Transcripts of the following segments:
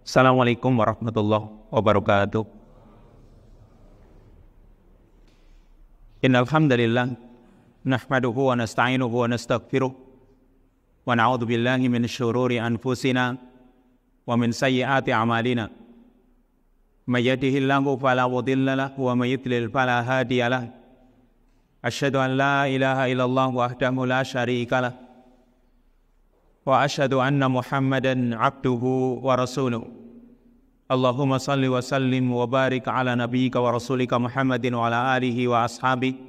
Assalamualaikum warahmatullahi wabarakatuh. Innal hamdalillah nahmaduhu wa nasta'inuhu wa nastaghfiruh wa na'udzu billahi min syururi anfusina wa min sayyiati a'malina. May yahdihillahu fala mudilla lahu wa may yudlil fala hadiya lahu. Asyhadu an la ilaha illallah wahdahu la syarika lahu wa asyhadu anna Muhammadan abduhu wa rasuluh. Allahumma salli wa sallim wa barik ala nabiyyika wa rasulika Muhammadin wa ala alihi wa ashabihi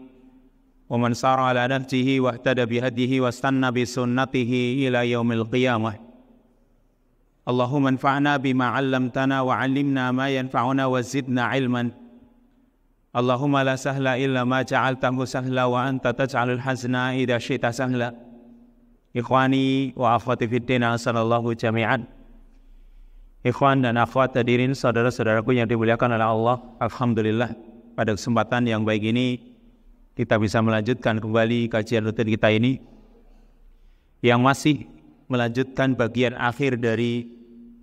wa man sara ala nahjihi wa ihtada bihadihi wa istanna bi sunnatihi ila yaumil qiyamah. Allahumma anfa'na bima 'allamtana wa 'allimna ma yanfa'una wa zidna 'ilman. Allahumma la sahla illa ma ja'altahu sahla wa anta taj'alul hazna idza syi'ta sahla. Ikhwani wa akhwati fiddin sallallahu jami'an. Ikhwan dan akhwat hadirin saudara-saudaraku yang dimuliakan oleh Allah, alhamdulillah pada kesempatan yang baik ini kita bisa melanjutkan kembali kajian rutin kita ini yang masih melanjutkan bagian akhir dari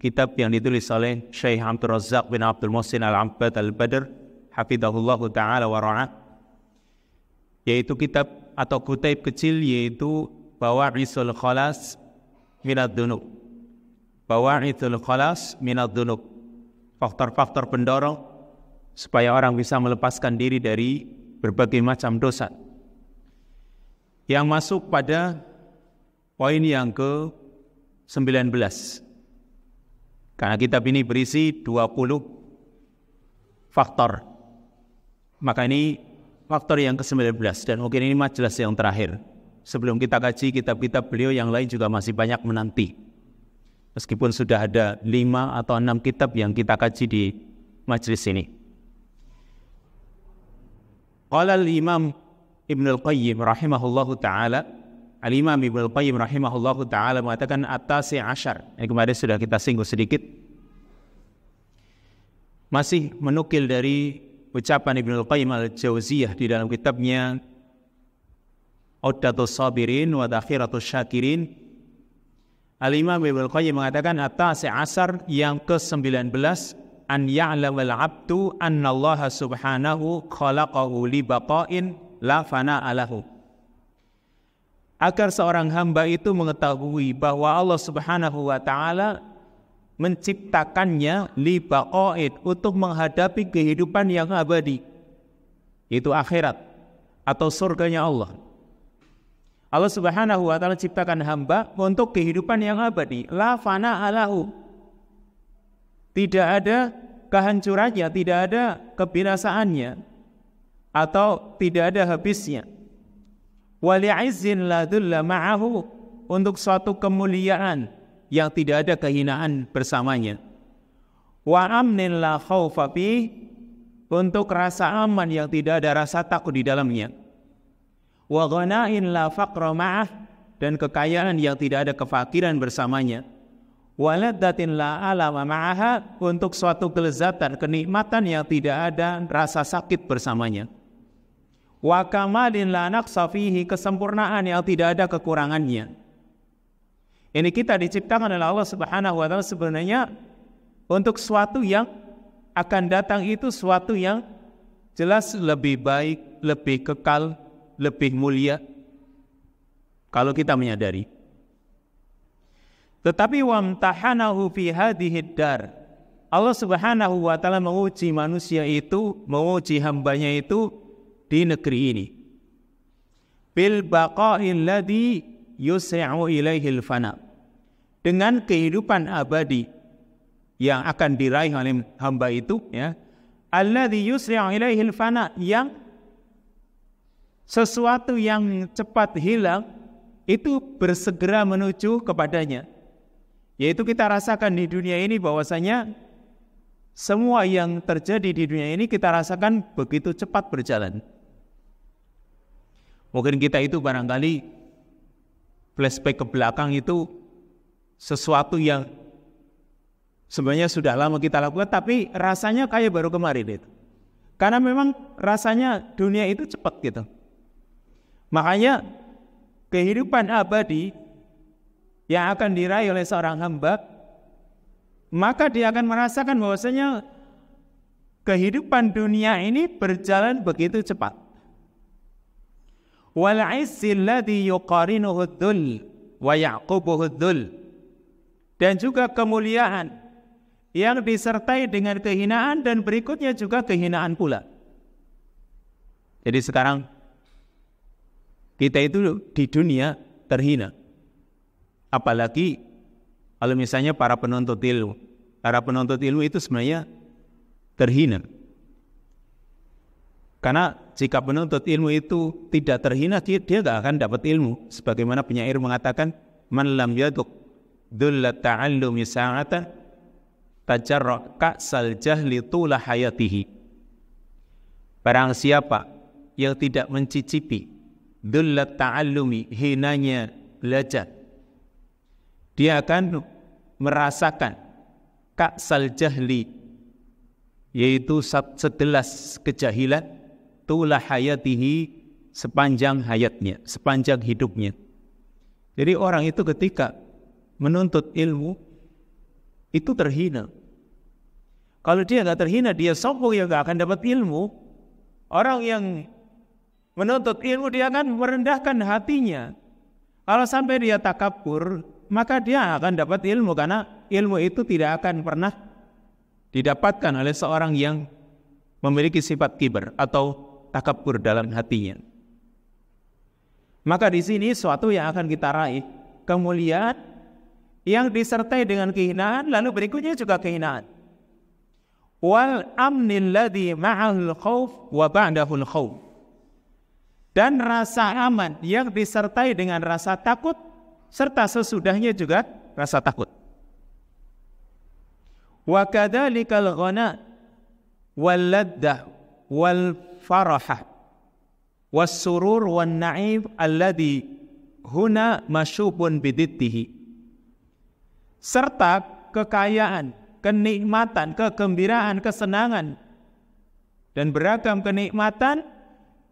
kitab yang ditulis oleh Syekh Abdul Razzaq bin Abdul Muhsin Al-Abbad Al-Badr hafidhahullahu ta'ala wa ra'ah, yaitu kitab atau kutaib kecil yaitu Bawa'isul Khalas Minad Dunub. Bawa'isul Khalas Minad Dunub, faktor-faktor pendorong supaya orang bisa melepaskan diri dari berbagai macam dosa. Yang masuk pada poin yang ke-19. Karena kitab ini berisi 20 faktor, maka ini faktor yang ke-19 dan mungkin ini majelis yang terakhir. Sebelum kita kaji kitab-kitab beliau yang lain juga masih banyak menanti. Meskipun sudah ada 5 atau 6 kitab yang kita kaji di majelis ini. Qala al-Imam Ibnul Qayyim rahimahullahu ta'ala, Al-Imam Ibnul Qayyim rahimahullahu ta'ala mengatakan at-tasi' asyar. Ini kemarin sudah kita singgung sedikit. Masih menukil dari ucapan Ibnul Qayyim al-Jauziyah di dalam kitabnya Uddatus Sabirin wa Dakhiratus Syakirin. Al-Imam Ibnul Qayyim mengatakan at-tasi' asyar yang ke-19, an ya'lamal 'abdu anna Allah subhanahu khalaqahu li baqa'in la fana'a lahu. Agar seorang hamba itu mengetahui bahwa Allah subhanahu wa ta'ala menciptakannya li baqa'in, untuk menghadapi kehidupan yang abadi, yaitu akhirat atau surganya Allah. Allah subhanahu wa ta'ala ciptakan hamba untuk kehidupan yang abadi, la fana'a lahu. Tidak ada kehancurannya, tidak ada kebinasaannya, atau tidak ada habisnya. Wali'izzin la dhulla ma'ahu, untuk suatu kemuliaan yang tidak ada kehinaan bersamanya. Wa amnin la khawfa fi, untuk rasa aman yang tidak ada rasa takut di dalamnya. Wa ghana'in la faqra ma'ah, dan kekayaan yang tidak ada kefakiran bersamanya. Wa laddatin la alama ma'aha, untuk suatu kelezatan, kenikmatan yang tidak ada rasa sakit bersamanya. Wa kamalin la naqsa fihi, kesempurnaan yang tidak ada kekurangannya. Ini kita diciptakan oleh Allah subhanahu wa ta'ala sebenarnya untuk suatu yang akan datang, itu suatu yang jelas lebih baik, lebih kekal, lebih mulia kalau kita menyadari. Tetapi wamtahanahu fi hadhid dar, Allah subhanahu wa ta'ala menguji manusia itu, menguji hambanya itu di negeri ini, bil baqa'il ladzi yusri'u ilaihil fana, dengan kehidupan abadi yang akan diraih oleh hamba itu, ya, alladzi yusri'u ilaihil fana, yang sesuatu yang cepat hilang itu bersegera menuju kepadanya. Yaitu kita rasakan di dunia ini bahwasanya semua yang terjadi di dunia ini kita rasakan begitu cepat berjalan. Mungkin kita itu barangkali flashback ke belakang itu sesuatu yang sebenarnya sudah lama kita lakukan, tapi rasanya kayak baru kemarin itu. Karena memang rasanya dunia itu cepat gitu. Makanya kehidupan abadi yang akan diraih oleh seorang hamba maka dia akan merasakan bahwasanya kehidupan dunia ini berjalan begitu cepat. Wal 'izzil ladzi yuqarinuhu dzul wa ya'qubuhu dzul. Dan juga kemuliaan yang disertai dengan kehinaan dan berikutnya juga kehinaan pula. Jadi sekarang kita itu di dunia terhina. Apalagi kalau misalnya para penuntut ilmu. Para penuntut ilmu itu sebenarnya terhina. Karena jika penuntut ilmu itu tidak terhina, dia tidak akan dapat ilmu. Sebagaimana penyair mengatakan, man lam yaduk dhullat ta'allumi sa'atan tajarra ka'sal jahli tula hayatihi. Barang siapa yang tidak mencicipi dhullat ta'allumi, hinanya belajar, dia akan merasakan ka'sal jahli, yaitu segelas kejahilan, tula hayatihi, sepanjang hayatnya, sepanjang hidupnya. Jadi orang itu ketika menuntut ilmu itu terhina. Kalau dia nggak terhina, dia sombong, ya nggak akan dapat ilmu. Orang yang menuntut ilmu dia akan merendahkan hatinya. Kalau sampai dia takabur, maka dia akan dapat ilmu, karena ilmu itu tidak akan pernah didapatkan oleh seorang yang memiliki sifat kibar atau takabur dalam hatinya. Maka di sini suatu yang akan kita raih, kemuliaan yang disertai dengan kehinaan, lalu berikutnya juga kehinaan. Wal amnil ladzi ma'ahul khauf wa ba'dahul khauf. Dan rasa aman yang disertai dengan rasa takut serta sesudahnya juga rasa takut. Wa kadzalikal ghana wal laddah wal farahah was surur wan na'im alladhi huna masyubun bidittihi. Serta kekayaan, kenikmatan, kegembiraan, kesenangan dan beragam kenikmatan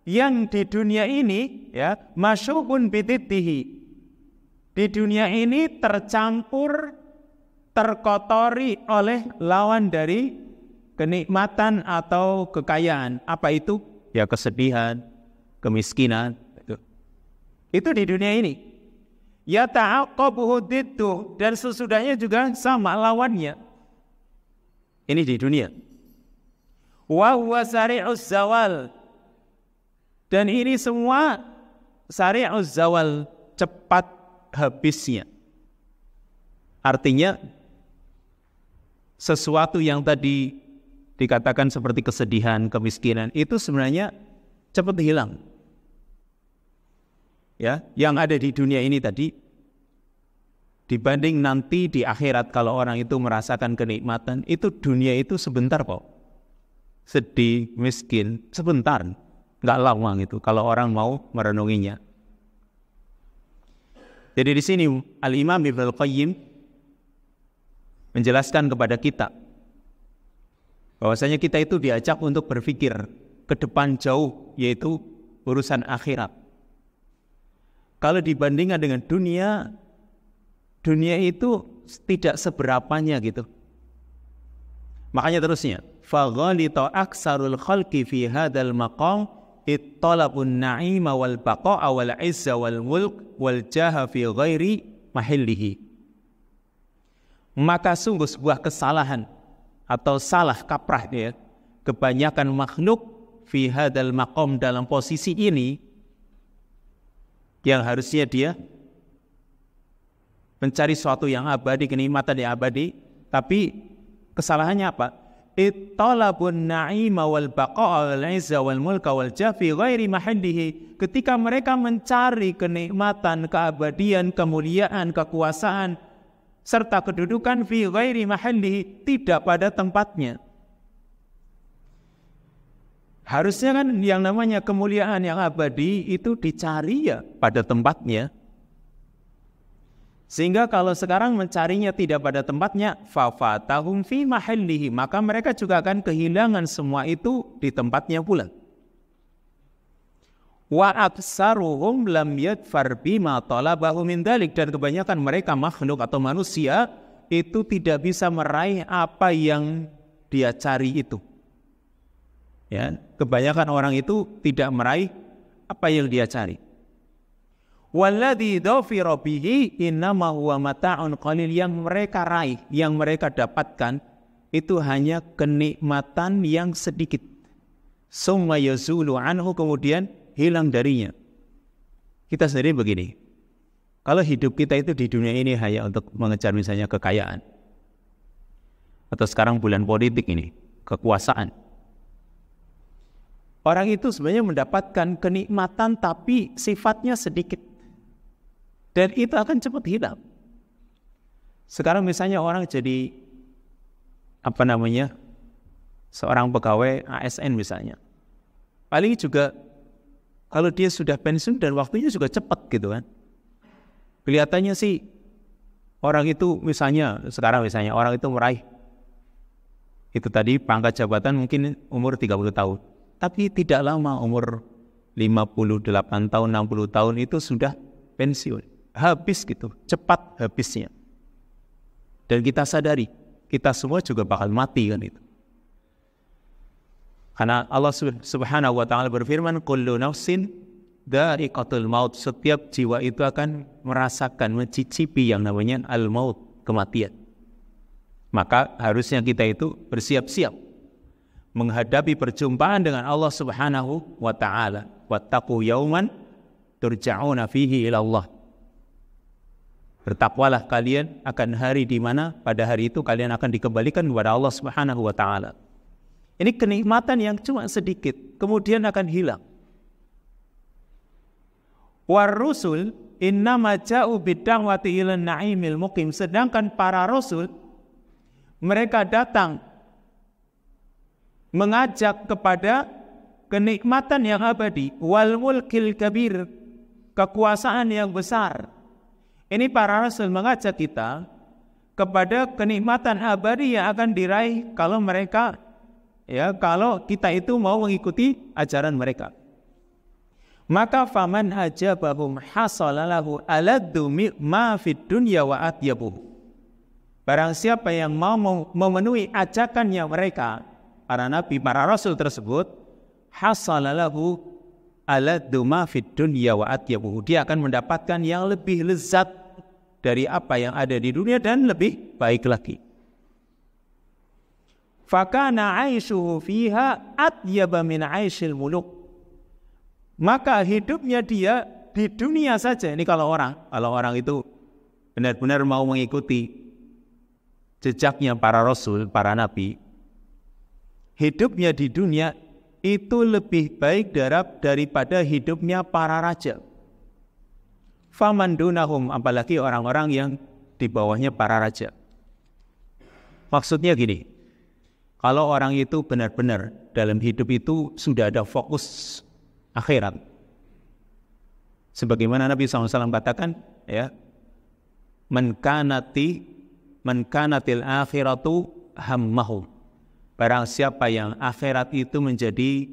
yang di dunia ini, ya, masyubun bidittihi, di dunia ini tercampur, terkotori oleh lawan dari kenikmatan atau kekayaan. Apa itu? Ya, kesedihan, kemiskinan. Itu di dunia ini. Ya ta'aqabuhu diddu, dan sesudahnya juga sama lawannya. Ini di dunia. Wa huwa sari'uz zawal, dan ini semua sari'uz zawal, cepat habisnya. Artinya sesuatu yang tadi dikatakan seperti kesedihan, kemiskinan, itu sebenarnya cepat hilang. Ya, yang ada di dunia ini tadi dibanding nanti di akhirat, kalau orang itu merasakan kenikmatan, itu dunia itu sebentar kok. Sedih, miskin, sebentar, nggak lama gitu kalau orang mau merenunginya. Jadi di sini Al-Imam Ibnul Qayyim menjelaskan kepada kita bahwasanya kita itu diajak untuk berpikir ke depan jauh, yaitu urusan akhirat. Kalau dibandingkan dengan dunia, dunia itu tidak seberapanya gitu. Makanya terusnya, faghalita aksarul khalqi fi hadzal maqam ittalabun na'ima wal baqa'a wal 'izza wal mulk wal jaha fi ghairi mahallihi. Maka sungguh sebuah kesalahan atau salah kaprah ya, kebanyakan makhluk fi hadzal maqam, dalam posisi ini, yang harusnya dia mencari sesuatu yang abadi, kenikmatan yang abadi, tapi kesalahannya apa? Ittalabun na'ima wal baqa'a wal 'izza wal mulka wal jafi ghairi mahallihi. Ketika mereka mencari kenikmatan, keabadian, kemuliaan, kekuasaan serta kedudukan fi ghairi mahallihi, tidak pada tempatnya. Harusnya kan yang namanya kemuliaan yang abadi itu dicari ya pada tempatnya. Sehingga kalau sekarang mencarinya tidak pada tempatnya, fafatahum fi mahallihi, maka mereka juga akan kehilangan semua itu di tempatnya pula. Wa aksaruhum lam yadfar bima talabahu min dzalik, dan kebanyakan mereka makhluk atau manusia itu tidak bisa meraih apa yang dia cari itu. Ya, kebanyakan orang itu tidak meraih apa yang dia cari. Walladzi dhafira bihi innama huwa mata'un qalil, yang mereka raih, yang mereka dapatkan itu hanya kenikmatan yang sedikit. Summa yazulu anhu, kemudian hilang darinya. Kita sendiri begini, kalau hidup kita itu di dunia ini hanya untuk mengejar misalnya kekayaan, atau sekarang bulan politik ini, kekuasaan, orang itu sebenarnya mendapatkan kenikmatan tapi sifatnya sedikit, dan itu akan cepat hilang. Sekarang misalnya orang jadi seorang pegawai ASN misalnya, paling juga kalau dia sudah pensiun dan waktunya juga cepat gitu kan. Kelihatannya sih orang itu sekarang orang itu meraih itu tadi pangkat jabatan mungkin umur 30 tahun. Tapi tidak lama, umur 58 tahun, 60 tahun itu sudah pensiun. Habis gitu, cepat habisnya. Dan kita sadari, kita semua juga bakal mati kan itu. Karena Allah Subhanahu wa ta'ala berfirman, kullu nafsin dha'iqatul maut, setiap jiwa itu akan merasakan, mencicipi yang namanya al-maut, kematian. Maka harusnya kita itu bersiap-siap menghadapi perjumpaan dengan Allah Subhanahu wa ta'ala. Wattaqu yauman turja'una fihi ila Allah. Bertakwalah kalian akan hari di mana pada hari itu kalian akan dikembalikan kepada Allah Subhanahu wa ta'ala. Ini kenikmatan yang cuma sedikit, kemudian akan hilang. War rusul innama ja'u bid-da'wati ilan na'imil muqim. Sedangkan para rasul, mereka datang mengajak kepada kenikmatan yang abadi, wal mulkil kabir, kekuasaan yang besar. Ini para rasul mengajak kita kepada kenikmatan abadi yang akan diraih kalau kita itu mau mengikuti ajaran mereka. Maka faman ajabahum hasalalahu aladdu ma fid dunya wa atyabuh. Barang siapa yang mau memenuhi ajakannya mereka, para nabi, para rasul tersebut, hasalalahu aladdu ma fid dunya wa atyabuh. Dia akan mendapatkan yang lebih lezat dari apa yang ada di dunia dan lebih baik lagi. Fakana aishuhu fiha atyaba min aishil muluk. Maka hidupnya dia di dunia saja. Ini kalau orang itu benar-benar mau mengikuti jejaknya para rasul, para nabi, hidupnya di dunia itu lebih baik daripada hidupnya para raja. Faman dunahum, apalagi orang-orang yang di bawahnya para raja. Maksudnya gini, kalau orang itu benar-benar dalam hidup itu sudah ada fokus akhirat, sebagaimana Nabi SAW katakan, ya, man kanatil akhiratu hammahu. Barang siapa yang akhirat itu menjadi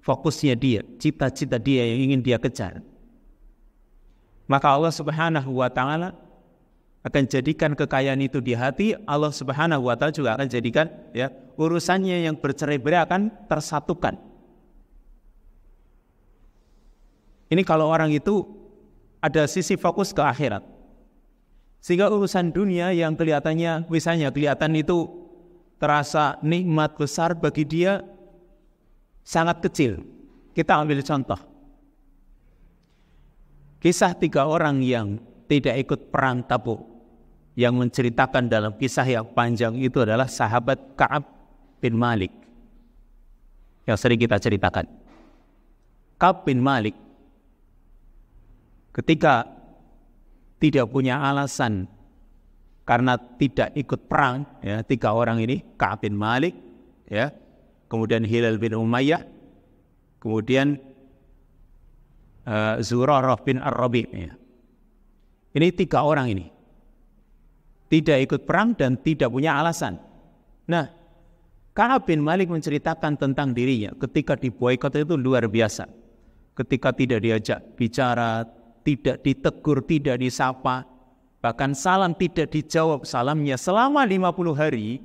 fokusnya dia, cita-cita dia yang ingin dia kejar, maka Allah Subhanahu wa ta'ala akan jadikan kekayaan itu di hati. Allah Subhanahu wa ta'ala juga akan jadikan urusannya yang bercerai-berai akan tersatukan. Ini kalau orang itu ada sisi fokus ke akhirat, sehingga urusan dunia yang kelihatan itu terasa nikmat besar, bagi dia sangat kecil. Kita ambil contoh kisah 3 orang yang tidak ikut perang Tabuk. Yang menceritakan dalam kisah yang panjang itu adalah sahabat Ka'ab bin Malik yang sering kita ceritakan. Ka'ab bin Malik ketika tidak punya alasan karena tidak ikut perang, 3 orang ini, Ka'ab bin Malik, kemudian Hilal bin Umayyah, kemudian Zurarah bin Ar-Rabi'. Ini 3 orang ini tidak ikut perang dan tidak punya alasan. Nah, Ka'ab bin Malik menceritakan tentang dirinya ketika diboikot itu luar biasa. Ketika tidak diajak bicara, tidak ditegur, tidak disapa, Bahkan salam tidak dijawab salamnya selama 50 hari.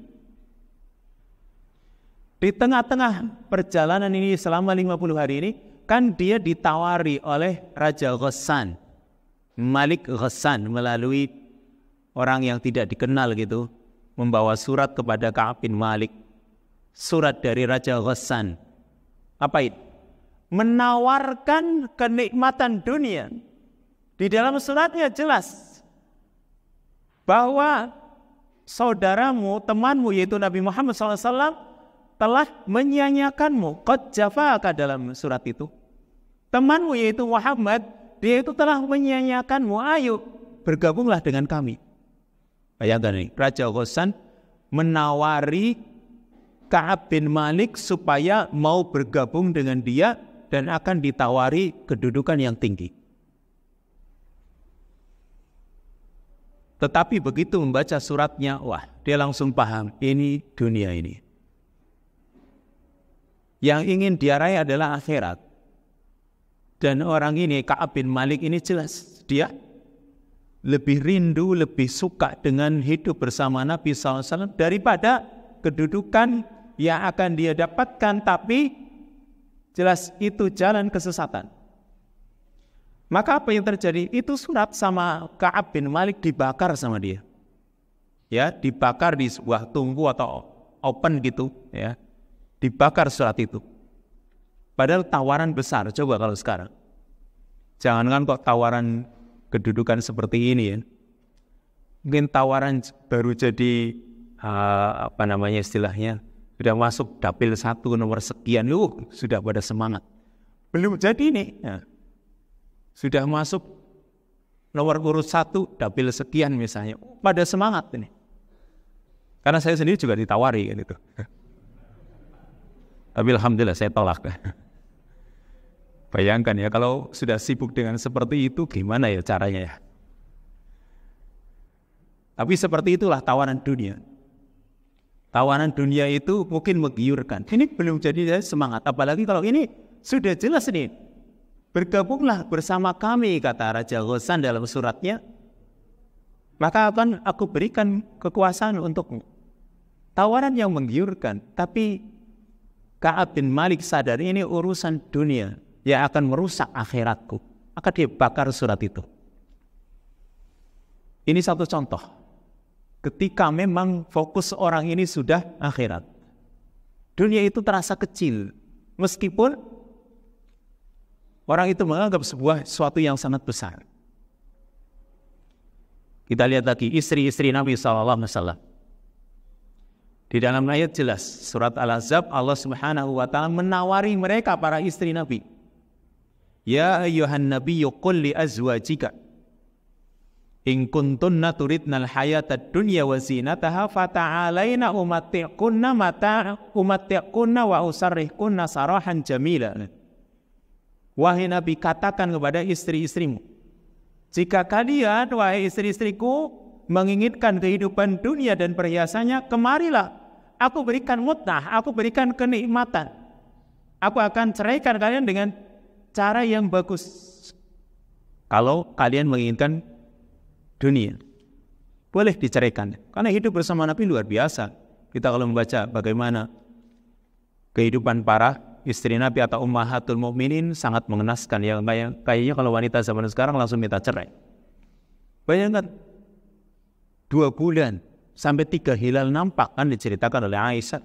Di tengah-tengah perjalanan ini selama 50 hari ini, kan dia ditawari oleh Raja Ghassan, Malik Ghassan, melalui orang yang tidak dikenal gitu, membawa surat kepada Ka'ab bin Malik. Surat dari Raja Ghassan. Apa itu? Menawarkan kenikmatan dunia. Di dalam suratnya jelas bahwa saudaramu, temanmu yaitu Nabi Muhammad SAW telah menyanyiakanmu. Qad jafaka dalam surat itu. Temanmu yaitu Muhammad, dia itu telah menyanyiakanmu. Ayo bergabunglah dengan kami. Bayangkan nih, Raja Ghassan menawari Ka'ab bin Malik supaya mau bergabung dengan dia dan akan ditawari kedudukan yang tinggi. Tetapi begitu membaca suratnya, wah, dia langsung paham, ini dunia ini. Yang ingin dia raih adalah akhirat. Dan orang ini, Ka'ab bin Malik ini jelas, dia lebih rindu, lebih suka dengan hidup bersama Nabi SAW daripada kedudukan yang akan dia dapatkan, tapi jelas itu jalan kesesatan. Maka apa yang terjadi? Itu surat sama Ka'ab bin Malik dibakar sama dia. Ya, dibakar di sebuah tungku atau open gitu, ya. Dibakar surat itu. Padahal tawaran besar, coba kalau sekarang. Jangankan kok tawaran kedudukan seperti ini ya. Mungkin tawaran baru jadi apa namanya istilahnya, sudah masuk dapil 1 nomor sekian, sudah pada semangat. Belum jadi nih. Ya. Sudah masuk nomor urut 1 dapil sekian misalnya, pada semangat ini. Karena saya sendiri juga ditawari kan itu. Tapi alhamdulillah saya tolak. Bayangkan ya kalau sudah sibuk dengan seperti itu gimana ya caranya ya. Tapi seperti itulah tawaran dunia. Tawaran dunia itu mungkin menggiurkan. Ini belum jadi semangat, apalagi kalau ini sudah jelas nih. Bergabunglah bersama kami, kata Raja Ghassan dalam suratnya, maka akan aku berikan kekuasaan untukmu. Tawaran yang menggiurkan, tapi Ka'ab bin Malik sadar ini urusan dunia yang akan merusak akhiratku. Maka dia bakar surat itu. Ini satu contoh. Ketika memang fokus orang ini sudah akhirat. Dunia itu terasa kecil. Meskipun orang itu menganggap sesuatu yang sangat besar. Kita lihat lagi istri-istri Nabi SAW. Di dalam ayat jelas surat Al-Ahzab, Allah Subhanahu wa taala menawari mereka para istri Nabi. Ya ayyuhan nabiyyu qul li azwajika in kuntunna turidnal hayatad dunya wa zinataha fata'alaina umatti'kunna wa usarrihkunna sarahan jamila. Wahai Nabi, katakan kepada istri-istrimu, jika kalian, wahai istri-istriku, menginginkan kehidupan dunia dan perhiasannya, kemarilah, aku berikan mut'ah, aku berikan kenikmatan. Aku akan ceraikan kalian dengan cara yang bagus. Kalau kalian menginginkan dunia, boleh diceraikan. Karena hidup bersama Nabi luar biasa. Kita kalau membaca bagaimana kehidupan para istri Nabi atau ummahatul mukminin sangat mengenaskan. Ya, kayaknya kalau wanita zaman sekarang langsung minta cerai. Bayangkan 2 bulan sampai 3 hilal nampak, kan diceritakan oleh Aisyah.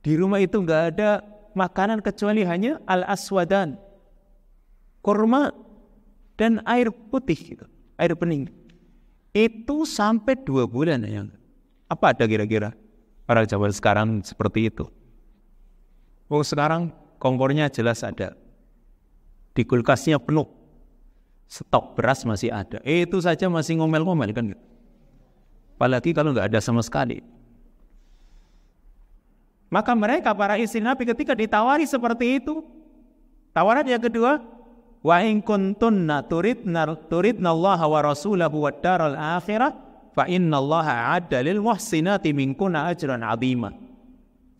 Di rumah itu nggak ada makanan kecuali hanya al-aswadan, kurma dan air putih gitu, air bening. Itu sampai 2 bulan ya. Apa ada kira-kira orang zaman sekarang seperti itu? Oh, sekarang kompornya jelas ada, di kulkasnya penuh, stok beras masih ada. Itu saja masih ngomel-ngomel kan? Apalagi kalau nggak ada sama sekali. Maka mereka para istri Nabi ketika ditawari seperti itu, tawaran yang kedua, wa in kuntunna turidna Allah wa rasulahu wad daral akhirah fa innallaha a'adda lil muhsinati minkunna ajran 'azima.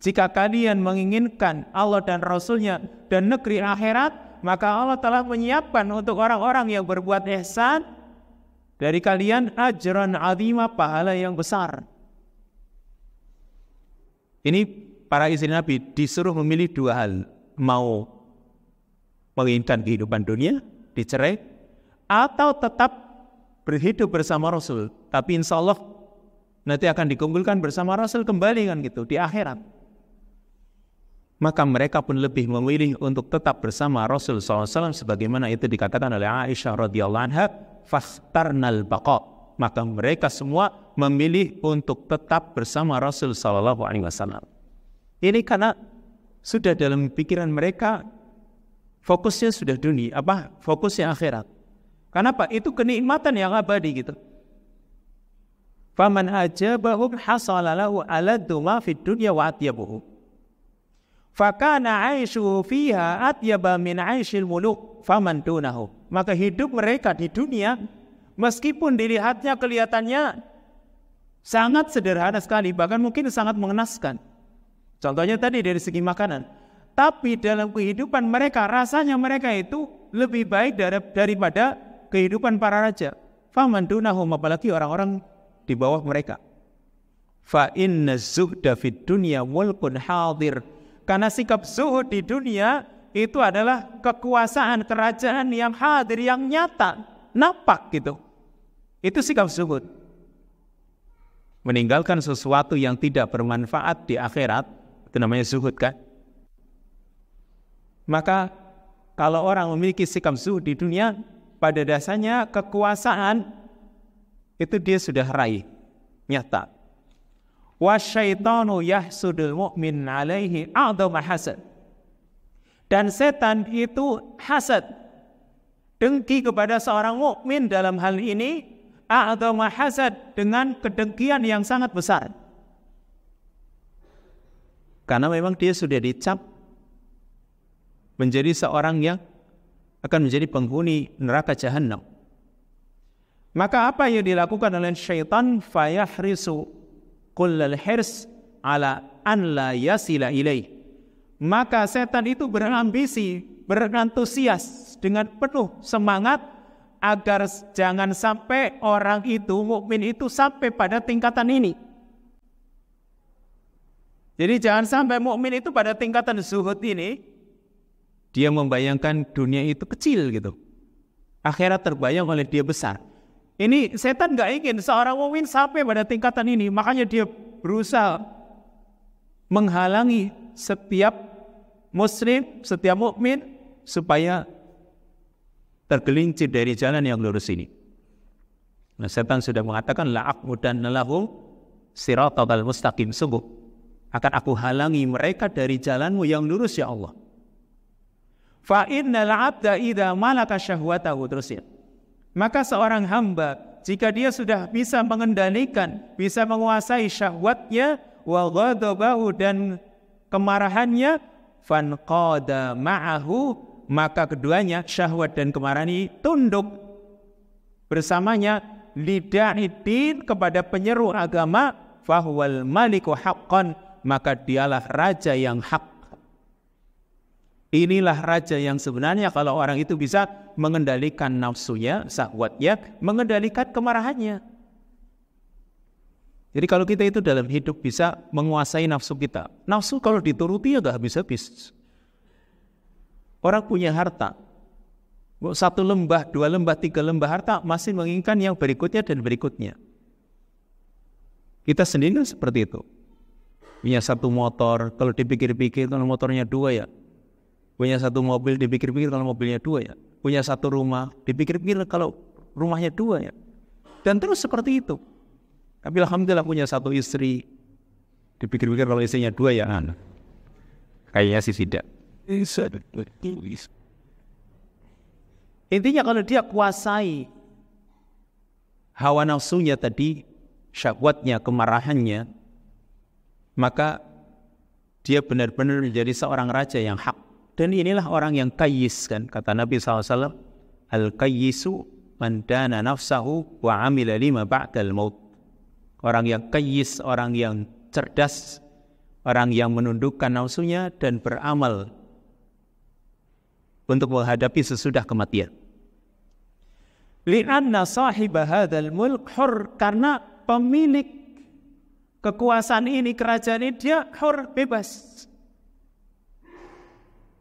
Jika kalian menginginkan Allah dan Rasulnya dan negeri akhirat, maka Allah telah menyiapkan untuk orang-orang yang berbuat ihsan dari kalian ajran azima, pahala yang besar. Ini para istri Nabi disuruh memilih dua hal. Mau menginginkan kehidupan dunia, dicerai, atau tetap berhidup bersama Rasul. Tapi insya Allah nanti akan dikumpulkan bersama Rasul kembali kan gitu di akhirat. Maka mereka pun lebih memilih untuk tetap bersama Rasul SAW, sebagaimana itu dikatakan oleh Aisyah radhiyallahu anha, fakhtarnal baqa. Maka mereka semua memilih untuk tetap bersama Rasul SAW. Ini karena sudah dalam pikiran mereka fokusnya sudah dunia, fokusnya akhirat. Kenapa? Itu kenikmatan yang abadi gitu. Faman ajabahum hasala lahu aladdu ma fid dunya wa atyabuhu. Fakana 'aishuhu fiha atyaba min 'aishil muluk faman dunahu. Maka hidup mereka di dunia meskipun dilihatnya kelihatannya sangat sederhana sekali, bahkan mungkin sangat mengenaskan. Contohnya tadi dari segi makanan. Tapi dalam kehidupan mereka, rasanya mereka itu lebih baik daripada kehidupan para raja. Faman dunahum, apalagi orang-orang di bawah mereka. Fa inna zuhda fid dunya mulkun hadir. Karena sikap zuhud di dunia itu adalah kekuasaan kerajaan yang hadir, yang nyata, nampak gitu. Itu sikap zuhud. Meninggalkan sesuatu yang tidak bermanfaat di akhirat, itu namanya zuhud kan. Maka kalau orang memiliki sikap zuhud di dunia, pada dasarnya kekuasaan itu dia sudah raih, nyata. Wasyaitanu yahsudul mu'min alaihi a'dhama hasad. Dan setan itu hasad, dengki kepada seorang mukmin dalam hal ini a'dhama hasad, dengan kedengkian yang sangat besar. Karena memang dia sudah dicap menjadi seorang yang akan menjadi penghuni neraka jahanam. Maka apa yang dilakukan oleh syaitan? Fayahrisu kullal hirs ala an la yasila ilaih. Maka setan itu berambisi, berantusias dengan penuh semangat agar jangan sampai orang itu, mukmin itu, sampai pada tingkatan ini. Jadi jangan sampai mukmin itu pada tingkatan zuhud ini, dia membayangkan dunia itu kecil gitu, akhirat terbayang oleh dia besar. Ini setan gak ingin seorang mukmin sampai pada tingkatan ini. Makanya dia berusaha menghalangi setiap muslim, setiap mukmin supaya tergelincir dari jalan yang lurus ini. Nah, setan sudah mengatakan la'aqmudanna lahum siratal mustaqim, sungguh akan aku halangi mereka dari jalanmu yang lurus ya Allah. Fa innal 'abda idza malaka syahwatahu, terusnya. Maka seorang hamba jika dia sudah bisa mengendalikan, bisa menguasai syahwatnya, wa ghadabahu, dan kemarahannya, fanqada ma'ahu, maka keduanya, syahwat dan kemarahan ini, tunduk bersamanya, lida'idin, kepada penyeru agama, fahuwal maliku haqqan, maka dialah raja yang hak. Inilah raja yang sebenarnya kalau orang itu bisa mengendalikan nafsunya, syahwatnya, mengendalikan kemarahannya. Jadi kalau kita itu dalam hidup bisa menguasai nafsu kita. Nafsu kalau dituruti ya gak habis-habis. Orang punya harta, 1 lembah, 2 lembah, 3 lembah harta, masih menginginkan yang berikutnya dan berikutnya. Kita sendiri seperti itu. Punya 1 motor, kalau dipikir-pikir kalau motornya 2 ya. Punya 1 mobil, dipikir-pikir kalau mobilnya 2 ya. Punya 1 rumah, dipikir-pikir kalau rumahnya 2 ya. Dan terus seperti itu. Tapi alhamdulillah punya 1 istri, dipikir-pikir kalau istrinya 2 ya. Kayaknya sih tidak. Intinya kalau dia kuasai hawa nafsunya tadi, syahwatnya, kemarahannya, maka dia benar-benar menjadi seorang raja yang hak. Dan inilah orang yang kayyis kan, kata Nabi SAW, al-kayyisu man dana nafsahu wa amila lima ba'dal maut. Orang yang kayyis, orang yang cerdas, orang yang menundukkan nafsunya dan beramal untuk menghadapi sesudah kematian. Li'anna sahiba hadzal mulk hur, karena pemilik kekuasaan ini, kerajaan ini, dia hur, bebas.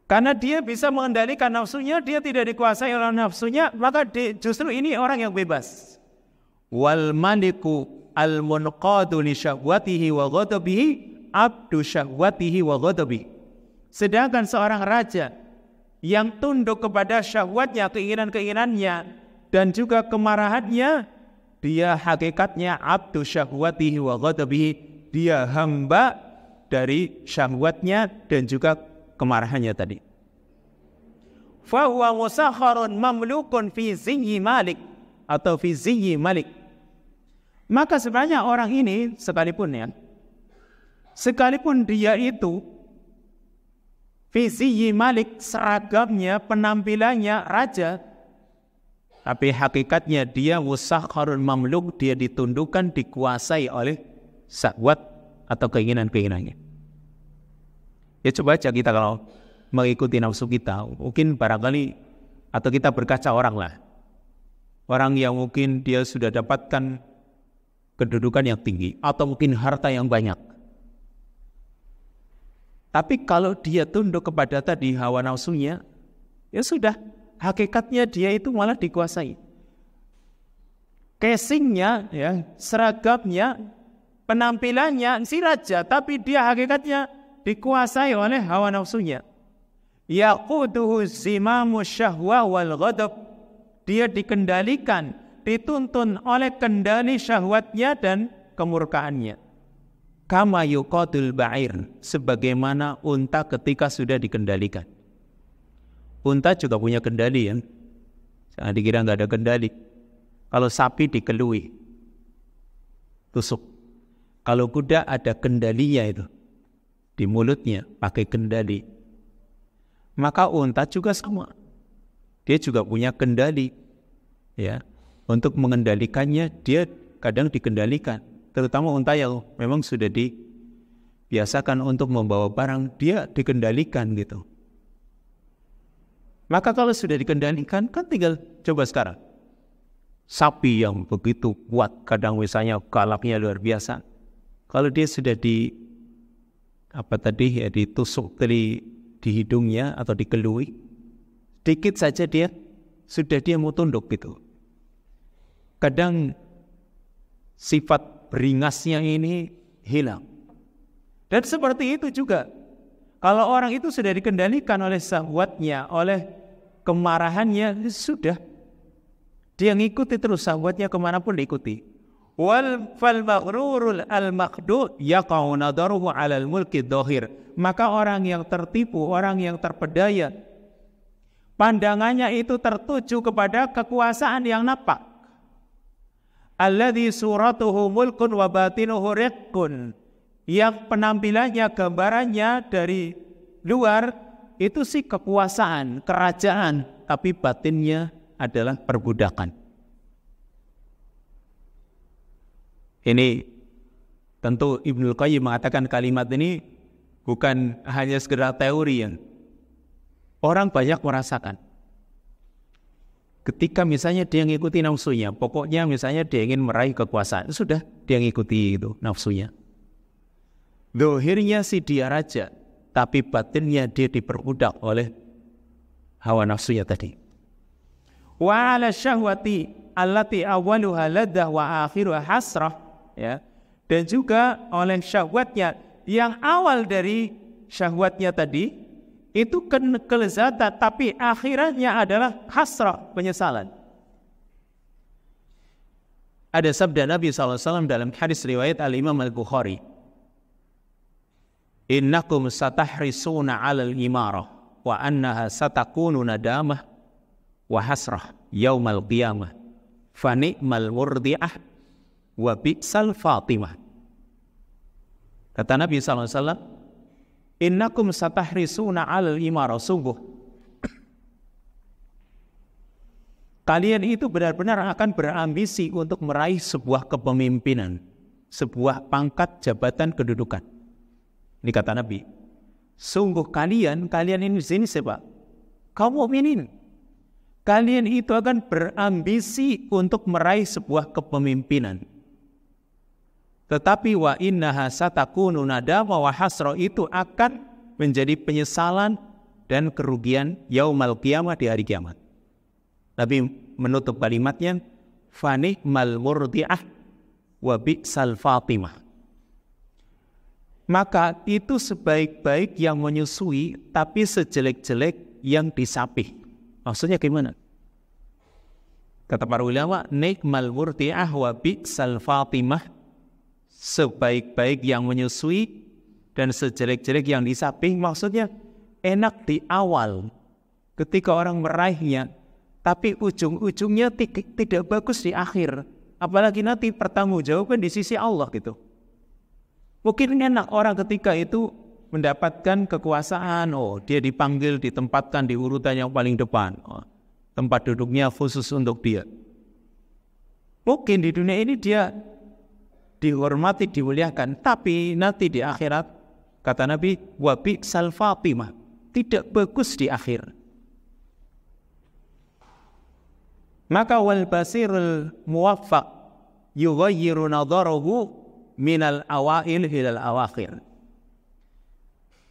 Karena dia bisa mengendalikan nafsunya, dia tidak dikuasai oleh nafsunya, maka justru ini orang yang bebas. Wal maliku al-munqadu li syahwatihi wa ghadabihi abdu syahwatihi wa ghadabihi. Sedangkan seorang raja yang tunduk kepada syahwatnya, keinginan-keinginannya, dan juga kemarahannya, dia hakikatnya abdu syahwatihi wa ghadabihi, dia hamba dari syahwatnya dan juga kemarahannya tadi. Fa huwa musakharun mamlukun fi ziyyi malik, atau fi ziyyi malik. Maka sebenarnya orang ini sekalipun dia itu fi ziyyi malik, seragamnya, penampilannya raja, tapi hakikatnya dia musakharun mamluk, dia ditundukkan, dikuasai oleh syahwat atau keinginan-keinginannya. Ya coba aja kita kalau mengikuti nafsu kita, mungkin barangkali, atau kita berkaca orang lah. Orang yang mungkin dia sudah dapatkan kedudukan yang tinggi, atau mungkin harta yang banyak. Tapi kalau dia tunduk kepada tadi hawa nafsunya, ya sudah, hakikatnya dia itu malah dikuasai. Casingnya, ya, seragamnya, penampilannya si raja, tapi dia hakikatnya dikuasai oleh hawa nafsunya. Yaquduhu zimamu syahwa wal ghadab. Dia dikendalikan, dituntun oleh kendali syahwatnya dan kemurkaannya. Kama yuqadul ba'ir, sebagaimana unta ketika sudah dikendalikan. Unta juga punya kendali, ya. Jangan dikira nggak ada kendali. Kalau sapi dikelui, tusuk. Kalau kuda ada kendalinya itu, di mulutnya pakai kendali. Maka unta juga sama, dia juga punya kendali, ya. Untuk mengendalikannya dia kadang dikendalikan. Terutama unta yang memang sudah dibiasakan untuk membawa barang, dia dikendalikan gitu. Maka kalau sudah dikendalikan, kan tinggal coba sekarang. Sapi yang begitu kuat, kadang misalnya galaknya luar biasa. Kalau dia sudah ditusuk di hidungnya atau dikelui, sedikit saja dia mau tunduk gitu. Kadang sifat beringasnya ini hilang. Dan seperti itu juga, kalau orang itu sudah dikendalikan oleh syahwatnya, oleh kemarahannya, sudah dia ngikuti terus syahwatnya, kemanapun diikuti. Wal fal maghrurul al maqdu yaqau nadaruhu alal mulki dhahir. Maka orang yang tertipu, orang yang terpedaya, pandangannya itu tertuju kepada kekuasaan yang nampak. Alladzi suratuhu mulkun wa batinuhu riqqun, yang penampilannya, gambarannya dari luar itu sih kekuasaan, kerajaan, tapi batinnya adalah perbudakan. Ini tentu Ibnul Qayyim mengatakan kalimat ini bukan hanya sekedar teori, yang orang banyak merasakan. Ketika misalnya dia ngikuti nafsunya, pokoknya misalnya dia ingin meraih kekuasaan, sudah dia ngikuti itu nafsunya. Zahirnya si dia raja, tapi batinnya dia diperbudak oleh hawa nafsunya tadi. Wa 'ala syahwati allati awwaluha laddah wa akhiruha hasrah, ya. Dan juga oleh syahwatnya yang awal dari syahwatnya tadi itu kelezatan, tapi akhirannya adalah hasrah, penyesalan. Ada sabda Nabi SAW dalam hadis riwayat Al-Imam Al-Bukhari, innakum satahrisuna 'alal imarah wa annaha satakunu nadamah wa hasrah yaumal qiyamah fa ni'mal murdi'ah wa bi'sal fatimah. Kata Nabi SAW, innakum satahrisuna 'alal imarah, sungguh kalian itu benar-benar akan berambisi untuk meraih sebuah kepemimpinan, sebuah pangkat, jabatan, kedudukan. Ini kata Nabi, sungguh kalian ini di sini siapa? Kaum mukminin. kalian itu akan berambisi untuk meraih sebuah kepemimpinan. Tetapi wa innaha satakunu nadama wa hasra, itu akan menjadi penyesalan dan kerugian yaumal qiyamah, di hari kiamat. Nabi menutup kalimatnya, fanihmal murdi'ah wa bi'sal fatimah. Maka itu sebaik-baik yang menyusui, tapi sejelek-jelek yang disapih. Maksudnya gimana? Kata para ulama, nikmal murdi'ah wa bi'sal fatimah, sebaik-baik yang menyusui dan sejelek-jelek yang disapih. Maksudnya enak di awal ketika orang meraihnya, tapi ujung-ujungnya tidak bagus di akhir. Apalagi nanti pertanggungjawaban di sisi Allah gitu. Mungkin enak orang ketika itu mendapatkan kekuasaan, dia dipanggil, ditempatkan di urutan yang paling depan, tempat duduknya khusus untuk dia. Mungkin di dunia ini dia dihormati, dimuliakan, tapi nanti di akhirat, kata Nabi, wa bi'sal fatimah, tidak bagus di akhir. Maka wal basirul muwaffaq yughayyiru nadharahu minal awail hilal awakhir.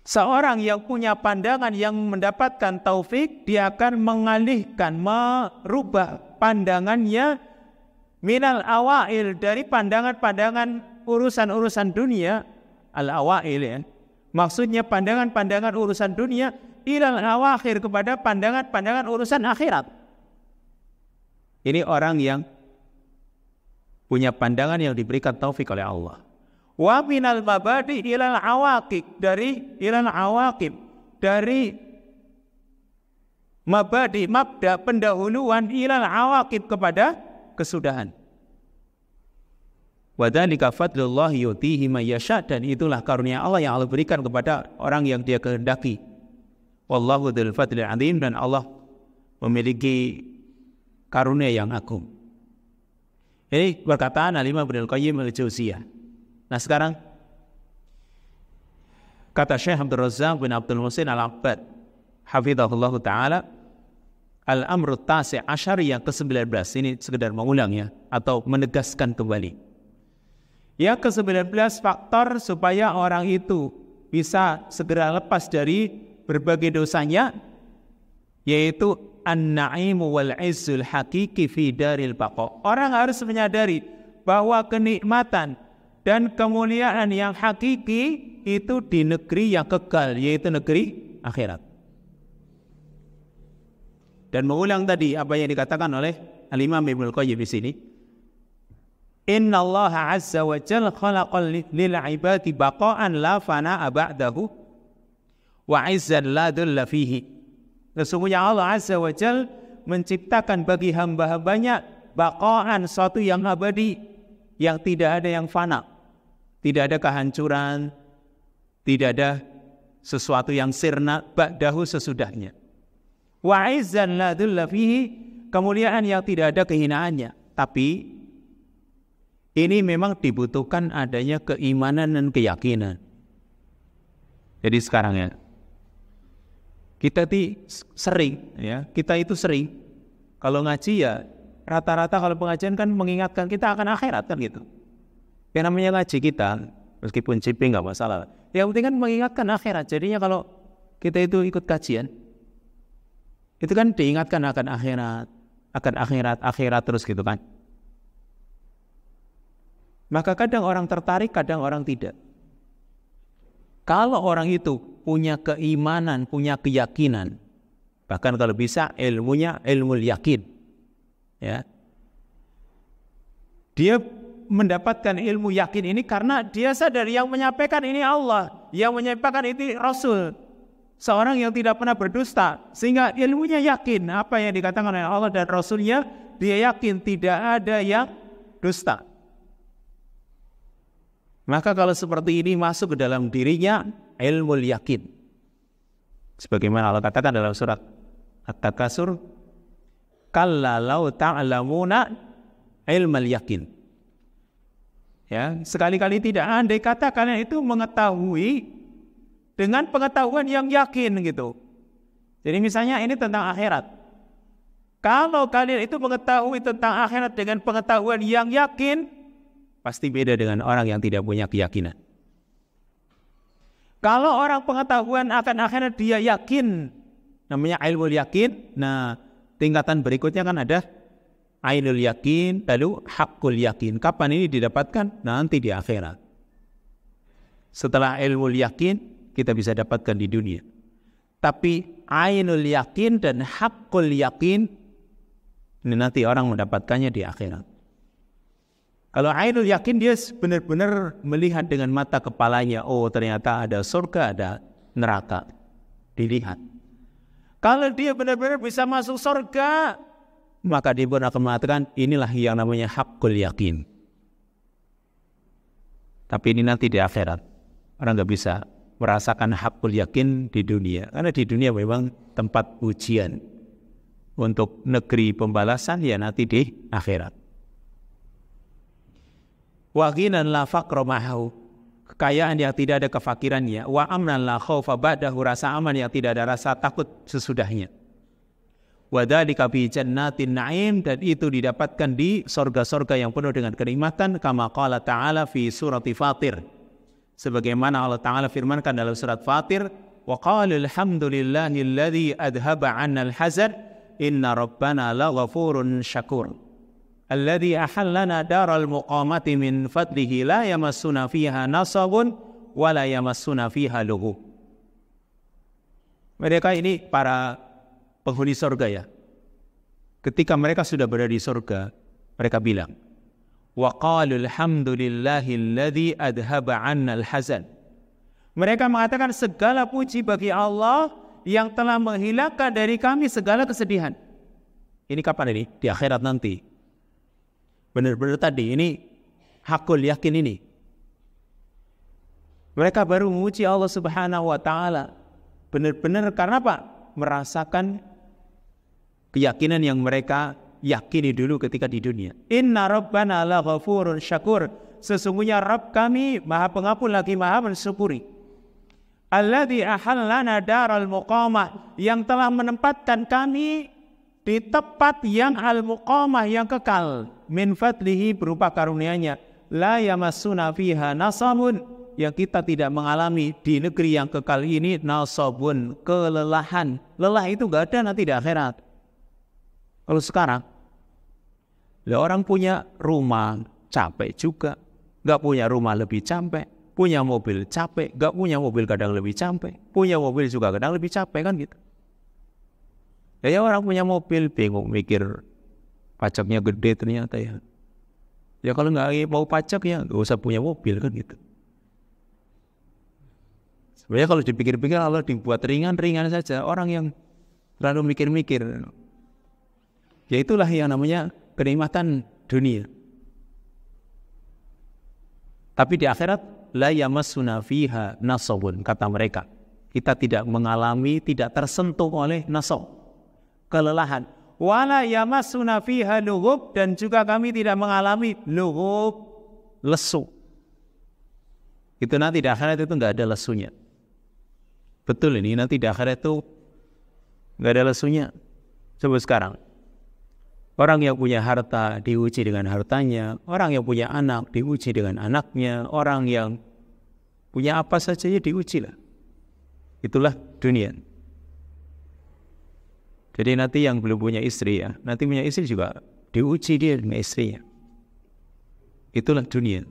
Seorang yang punya pandangan yang mendapatkan taufik, dia akan mengalihkan, merubah pandangannya minal awail, dari pandangan-pandangan urusan-urusan dunia, al awail ya. Maksudnya pandangan-pandangan urusan dunia ilal awakhir, kepada pandangan-pandangan urusan akhirat. Ini orang yang punya pandangan yang diberikan taufik oleh Allah. Wa minal mabadi ilal awaqib, dari ilal awaqib, dari mabadi, mabda, pendahuluan, ilal awaqib, kepada kesudahan. Wa dzalika fadlullah yutihi may yasha, dan itulah karunia Allah yang Allah berikan kepada orang yang Dia kehendaki. Wallahu dzul fadlil azim, dan Allah memiliki karunia yang agung. Ini perkataan Al-Imam Ibnul Qayyim Al-Jauziyah. Nah sekarang kata Syekh Abdul Razzaq bin Abdul Muhsin Al-Abbad hafizahullah ta'ala, Al-Amru Tasi' Asyar, yang ke-19. Ini sekedar mengulang ya, atau menegaskan kembali. Yang ke-19 faktor supaya orang itu bisa segera lepas dari berbagai dosanya, yaitu an-na'imu wal izzul hakiki fi daril baqa. Orang harus menyadari bahwa kenikmatan dan kemuliaan yang hakiki itu di negeri yang kekal, yaitu negeri akhirat. Dan mengulang tadi apa yang dikatakan oleh Al-Imam Ibnul Qayyim di sini. Inna Allah azza wa jalla khalaqal lil ibadi baqa'an la fana'a ba'dahu wa izzan la dulla fihi. Sesungguhnya Allah azza wa jalla menciptakan bagi hamba-hambanya baqa'an, suatu yang abadi, yang tidak ada yang fana, tidak ada kehancuran, tidak ada sesuatu yang sirna ba'dahu, sesudahnya. Wa izzan la dulla fihi, kemuliaan yang tidak ada kehinaannya. Tapi ini memang dibutuhkan adanya keimanan dan keyakinan. Jadi sekarang ya, kita itu sering kalau ngaji ya, rata-rata kalau pengajian kan mengingatkan kita akan akhirat kan gitu. Yang namanya ngaji kita, meskipun CP nggak masalah, yang penting kan mengingatkan akhirat. Jadinya kalau kita itu ikut kajian, itu kan diingatkan akan akhirat terus gitu kan. Maka kadang orang tertarik, kadang orang tidak. Kalau orang itu punya keimanan, punya keyakinan, bahkan kalau bisa ilmunya ilmu yakin, ya, dia mendapatkan ilmu yakin ini karena dia sadar yang menyampaikan ini Allah, yang menyampaikan ini Rasul, seorang yang tidak pernah berdusta, sehingga ilmunya yakin apa yang dikatakan oleh Allah dan Rasulnya, dia yakin tidak ada yang dusta. Maka kalau seperti ini masuk ke dalam dirinya ilmu yakin. Sebagaimana Allah katakan dalam surat At-Takasur, kalla law ta'lamuna ilmal yakin. Ya, sekali-kali tidak, andai kata kalian itu mengetahui dengan pengetahuan yang yakin gitu. Jadi misalnya ini tentang akhirat. Kalau kalian itu mengetahui tentang akhirat dengan pengetahuan yang yakin, pasti beda dengan orang yang tidak punya keyakinan. Kalau orang pengetahuan akan akhirat dia yakin, namanya ilmu yakin. Nah, tingkatan berikutnya kan ada ainul yakin, lalu haqqul yakin. Kapan ini didapatkan? Nanti di akhirat. Setelah ilmu yakin, kita bisa dapatkan di dunia. Tapi ainul yakin dan haqqul yakin, ini nanti orang mendapatkannya di akhirat. Kalau ainul yakin, dia benar-benar melihat dengan mata kepalanya, oh ternyata ada surga, ada neraka. Dilihat. Kalau dia benar-benar bisa masuk surga, maka dia pun akan mengatakan, inilah yang namanya haqqul yakin. Tapi ini nanti di akhirat. Orang nggak bisa merasakan haqqul yakin di dunia. Karena di dunia memang tempat ujian. Untuk negeri pembalasan ya nanti di akhirat. Wa ghinan la faqra ma'ahu, kekayaan yang tidak ada kefakirannya. Wa amnan la khaufa ba'dahu, rasa aman yang tidak ada rasa takut sesudahnya. Wa dzalika fi jannatin na'im, dan itu didapatkan di sorga-sorga yang penuh dengan kenikmatan. Kama qala ta'ala fi surati Fatir, sebagaimana Allah Ta'ala firmankan dalam surat Fatir, wa qala alhamdulillahilladzi adhaba 'anna al-hazan inna rabbana laghafurun syakur. Alladzi ahallana daral muqamati min fadlihi la yamassuna fiha nasabun wa la yamassuna fiha lughub. Mereka ini para penghuni surga ya. Ketika mereka sudah berada di surga, mereka bilang, wa qalu alhamdulillahilladzi adhaba 'anna al-hazan. Mereka mengatakan segala puji bagi Allah yang telah menghilangkan dari kami segala kesedihan. Ini kapan ini? Di akhirat nanti. Benar-benar tadi, ini haqqul yakin ini. Mereka baru memuji Allah Subhanahu wa Ta'ala. Benar-benar karena apa? Merasakan keyakinan yang mereka yakini dulu ketika di dunia. Inna rabbana la ghafurun syakur. Sesungguhnya Rabb kami maha pengampun lagi maha mensyukuri. Alladzi ahallana daral muqamah, yang telah menempatkan kami di tempat yang al-muqamah, yang kekal, min fadlihi, berupa karunia-Nya, la yamassuna fiha nasabun, yang kita tidak mengalami di negeri yang kekal ini nasabun, kelelahan. Lelah itu enggak ada nanti di akhirat. Kalau sekarang orang punya rumah capek juga, enggak punya rumah lebih capek, punya mobil capek, enggak punya mobil kadang lebih capek, punya mobil juga kadang lebih capek, kan gitu. Ya orang punya mobil bingung mikir pajaknya gede ternyata ya. Ya kalau nggak mau pajak ya nggak usah punya mobil, kan gitu. Sebenarnya kalau dipikir-pikir Allah dibuat ringan-ringan saja. Orang yang terlalu mikir-mikir, ya itulah yang namanya kenikmatan dunia. Tapi di akhirat la yamassuna fiha nasabun, kata mereka. Kita tidak mengalami, tidak tersentuh oleh nasab, kelelahan. Wala yamassuna fiha lughub, dan juga kami tidak mengalami lughub, lesu. Itu nanti di akhirat itu enggak ada lesunya. Betul ini, nanti di akhirat itu enggak ada lesunya. Coba sekarang, orang yang punya harta diuji dengan hartanya, orang yang punya anak diuji dengan anaknya, orang yang punya apa saja ya diuji lah. Itulah dunia. Jadi nanti yang belum punya istri ya, nanti punya istri juga diuji dia dengan istrinya. Itulah dunia.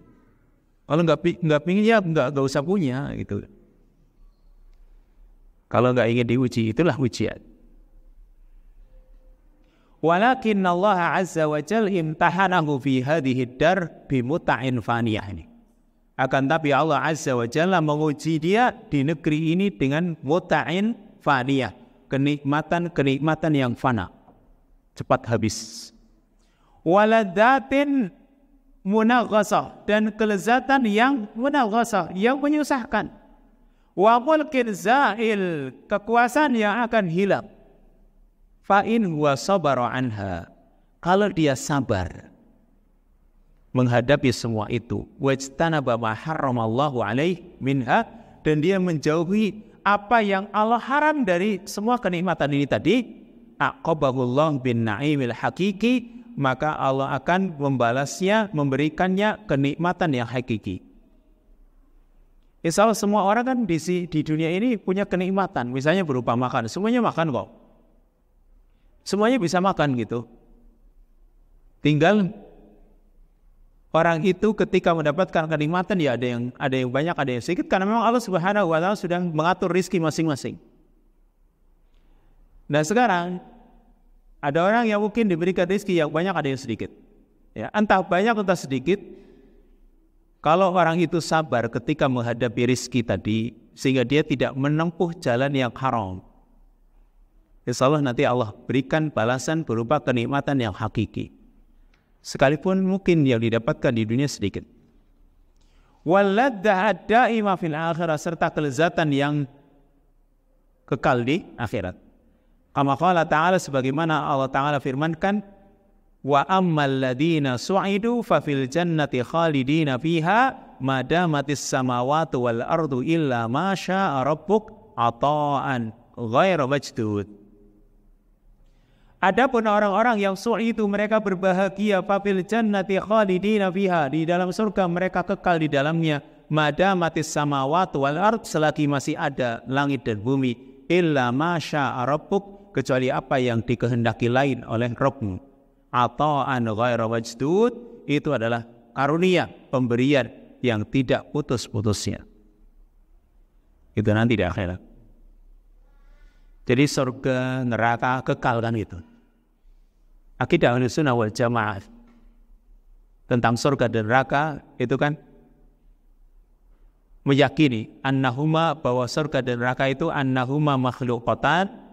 Kalau nggak pingin ya nggak usah punya gitu. Kalau nggak ingin diuji, itulah ujian. Walakin Allah Azza wa Jalla imtahanahu fi hadhihi dar bimuta'in faniyah ini. Akan tapi Allah Azza wa Jalla menguji dia di negeri ini dengan muta'in faniyah, kenikmatan yang fana, cepat habis. Waladatin munaghasah, dan kelezatan yang munaghasah, yang menyusahkan. Wa mulkin za'il, kekuasaan yang akan hilang. Fa in huwa sabara anha, kalau dia sabar menghadapi semua itu, wajtanaba ma harramallahu alaihi minha, dan dia menjauhi apa yang Allah haram dari semua kenikmatan ini tadi, aqabahullah bin na'imil hakiki, maka Allah akan membalasnya, memberikannya kenikmatan yang hakiki. Insya Allah semua orang kan di dunia ini punya kenikmatan, misalnya berupa makan, semuanya makan kok. Semuanya bisa makan gitu. Tinggal orang itu ketika mendapatkan kenikmatan ya ada yang banyak, ada yang sedikit, karena memang Allah Subhanahu wa taala sudah mengatur rizki masing-masing. Nah sekarang ada orang yang mungkin diberikan rizki yang banyak, ada yang sedikit. Ya, entah banyak entah sedikit. Kalau orang itu sabar ketika menghadapi rizki tadi, sehingga dia tidak menempuh jalan yang haram, insya Allah nanti Allah berikan balasan berupa kenikmatan yang hakiki. Sekalipun mungkin yang didapatkan di dunia sedikit. Waladdah ad-daimah fil akhirah, serta kelezatan yang kekal di akhirat. Kama qala ta'ala, sebagaimana Allah Ta'ala firmankan, wa ammal ladina su'idu fa fil jannati khalidina fiha ma damatis samawati wal ardu illa ma syaa rabbuk ata'an ghairu majdud. Adapun orang-orang yang su'idu, mereka berbahagia, fa fil jannati khalidina fiha, di dalam surga mereka kekal di dalamnya, ma damatis samawati wal ard, selagi masih ada langit dan bumi, illa ma syaa rabbuk, kecuali apa yang dikehendaki lain oleh Rabbmu. Ata'an ghairu majdud, itu adalah karunia, pemberian yang tidak putus-putusnya. Itu nanti di akhirat. Jadi surga, neraka kekal kan itu. Akidah Ahlussunnah wal Jamaah tentang surga dan neraka itu kan meyakini annahuma, bahwa surga dan neraka itu annahuma makhluqatan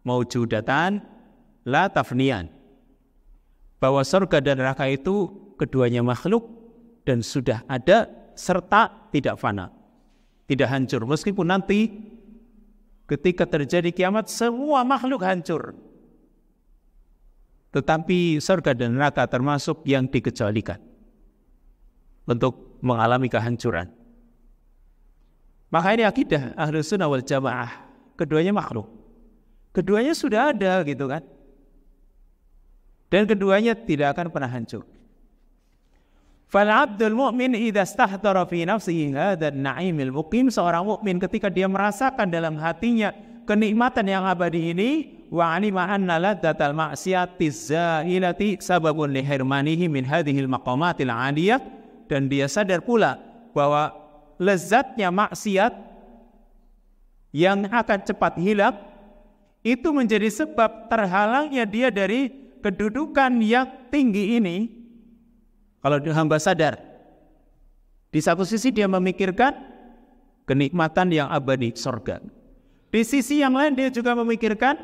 maujudatan la tafniyan, bahwa surga dan neraka itu keduanya makhluk dan sudah ada serta tidak fana, tidak hancur. Meskipun nanti ketika terjadi kiamat semua makhluk hancur, tetapi surga dan neraka termasuk yang dikecualikan untuk mengalami kehancuran. Maka ini akidah Ahlussunnah wal Jamaah, keduanya makhluk, keduanya sudah ada gitu kan, dan keduanya tidak akan pernah hancur. Fal abdul mu'min idza istahdara fi nafsihi hadzal na'imil muqim, seorang mukmin ketika dia merasakan dalam hatinya kenikmatan yang abadi ini, wa alima anna ladzatal ma'siyati zailati sababun li hirmanihi min hadhil maqamatil 'aliyah, dan dia sadar pula bahwa lezatnya maksiat yang akan cepat hilang itu menjadi sebab terhalangnya dia dari kedudukan yang tinggi ini. Kalau hamba sadar, di satu sisi dia memikirkan kenikmatan yang abadi surga, di sisi yang lain dia juga memikirkan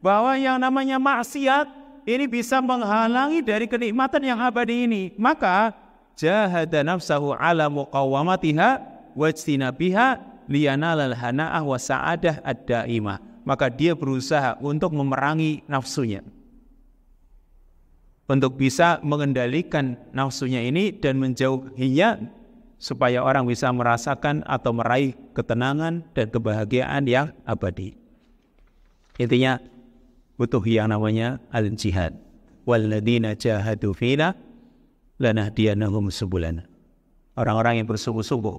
bahwa yang namanya maksiat ini bisa menghalangi dari kenikmatan yang abadi ini. Maka jahada nafsahu ala muqawwamatiha wajtinabiha liyanalal hana'ah wa sa'adah ad-daimah. Maka dia berusaha untuk memerangi nafsunya, untuk bisa mengendalikan nafsunya ini dan menjauhinya, supaya orang bisa merasakan atau meraih ketenangan dan kebahagiaan yang abadi. Intinya butuh yang namanya al-jihad. Walladzina jahadu fina lanahdiyanahum subulana. Orang-orang yang bersungguh-sungguh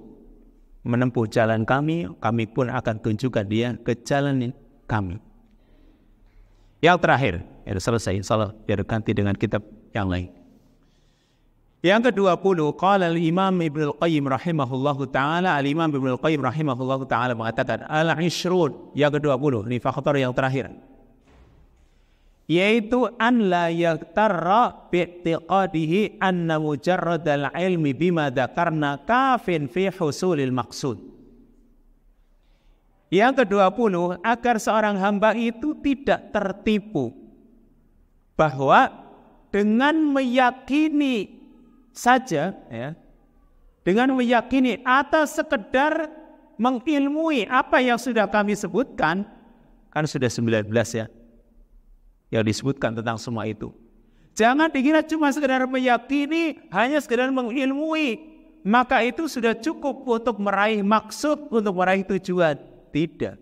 menempuh jalan kami, kami pun akan tunjukkan dia ke jalan kami. Yang terakhir, ya selesai, insyaallah biar ganti dengan kitab yang lain. Yang ke-20, qala al-Imam Ibnu Al-Qayyim rahimahullahu taala, al-Imam Ibnu Al-Qayyim rahimahullahu taala mengatakan al-ishrun, yang ke-20, ini faktor yang terakhir, yaitu an la yaktarra bi'tiqadihi anna mujarradal ilmi bima dzakarna kafin fi husulil maqsud. Yang ke-20, agar seorang hamba itu tidak tertipu bahwa dengan meyakini saja, ya, dengan meyakini atas sekedar mengilmui apa yang sudah kami sebutkan, kan sudah 19 ya yang disebutkan tentang semua itu. Jangan dikira cuma sekedar meyakini, hanya sekedar mengilmui, maka itu sudah cukup untuk meraih maksud, untuk meraih tujuan. Tidak.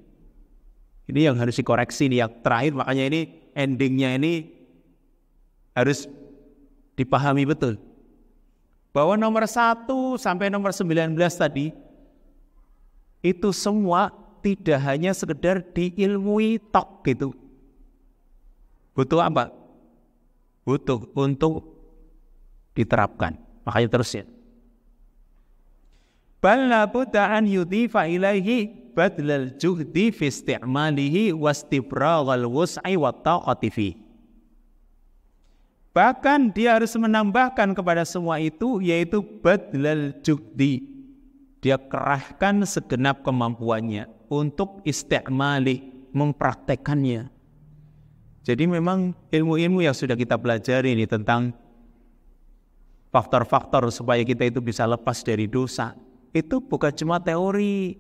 Ini yang harus dikoreksi, ini yang terakhir. Makanya ini endingnya ini harus dipahami betul. Bahwa nomor 1 sampai nomor 19 tadi, itu semua tidak hanya sekedar diilmui tok gitu. Butuh apa? Butuh untuk diterapkan. Makanya terusnya. Bal la budda an yudhifa ilaihi badlal juhdi fi isti'malihi wastibraghal wus'i wa taqati fi. Bahkan dia harus menambahkan kepada semua itu, yaitu badlal juhdi. Dia kerahkan segenap kemampuannya untuk isti'mali, mempraktekannya. Jadi memang ilmu-ilmu yang sudah kita pelajari ini tentang faktor-faktor supaya kita itu bisa lepas dari dosa, itu bukan cuma teori,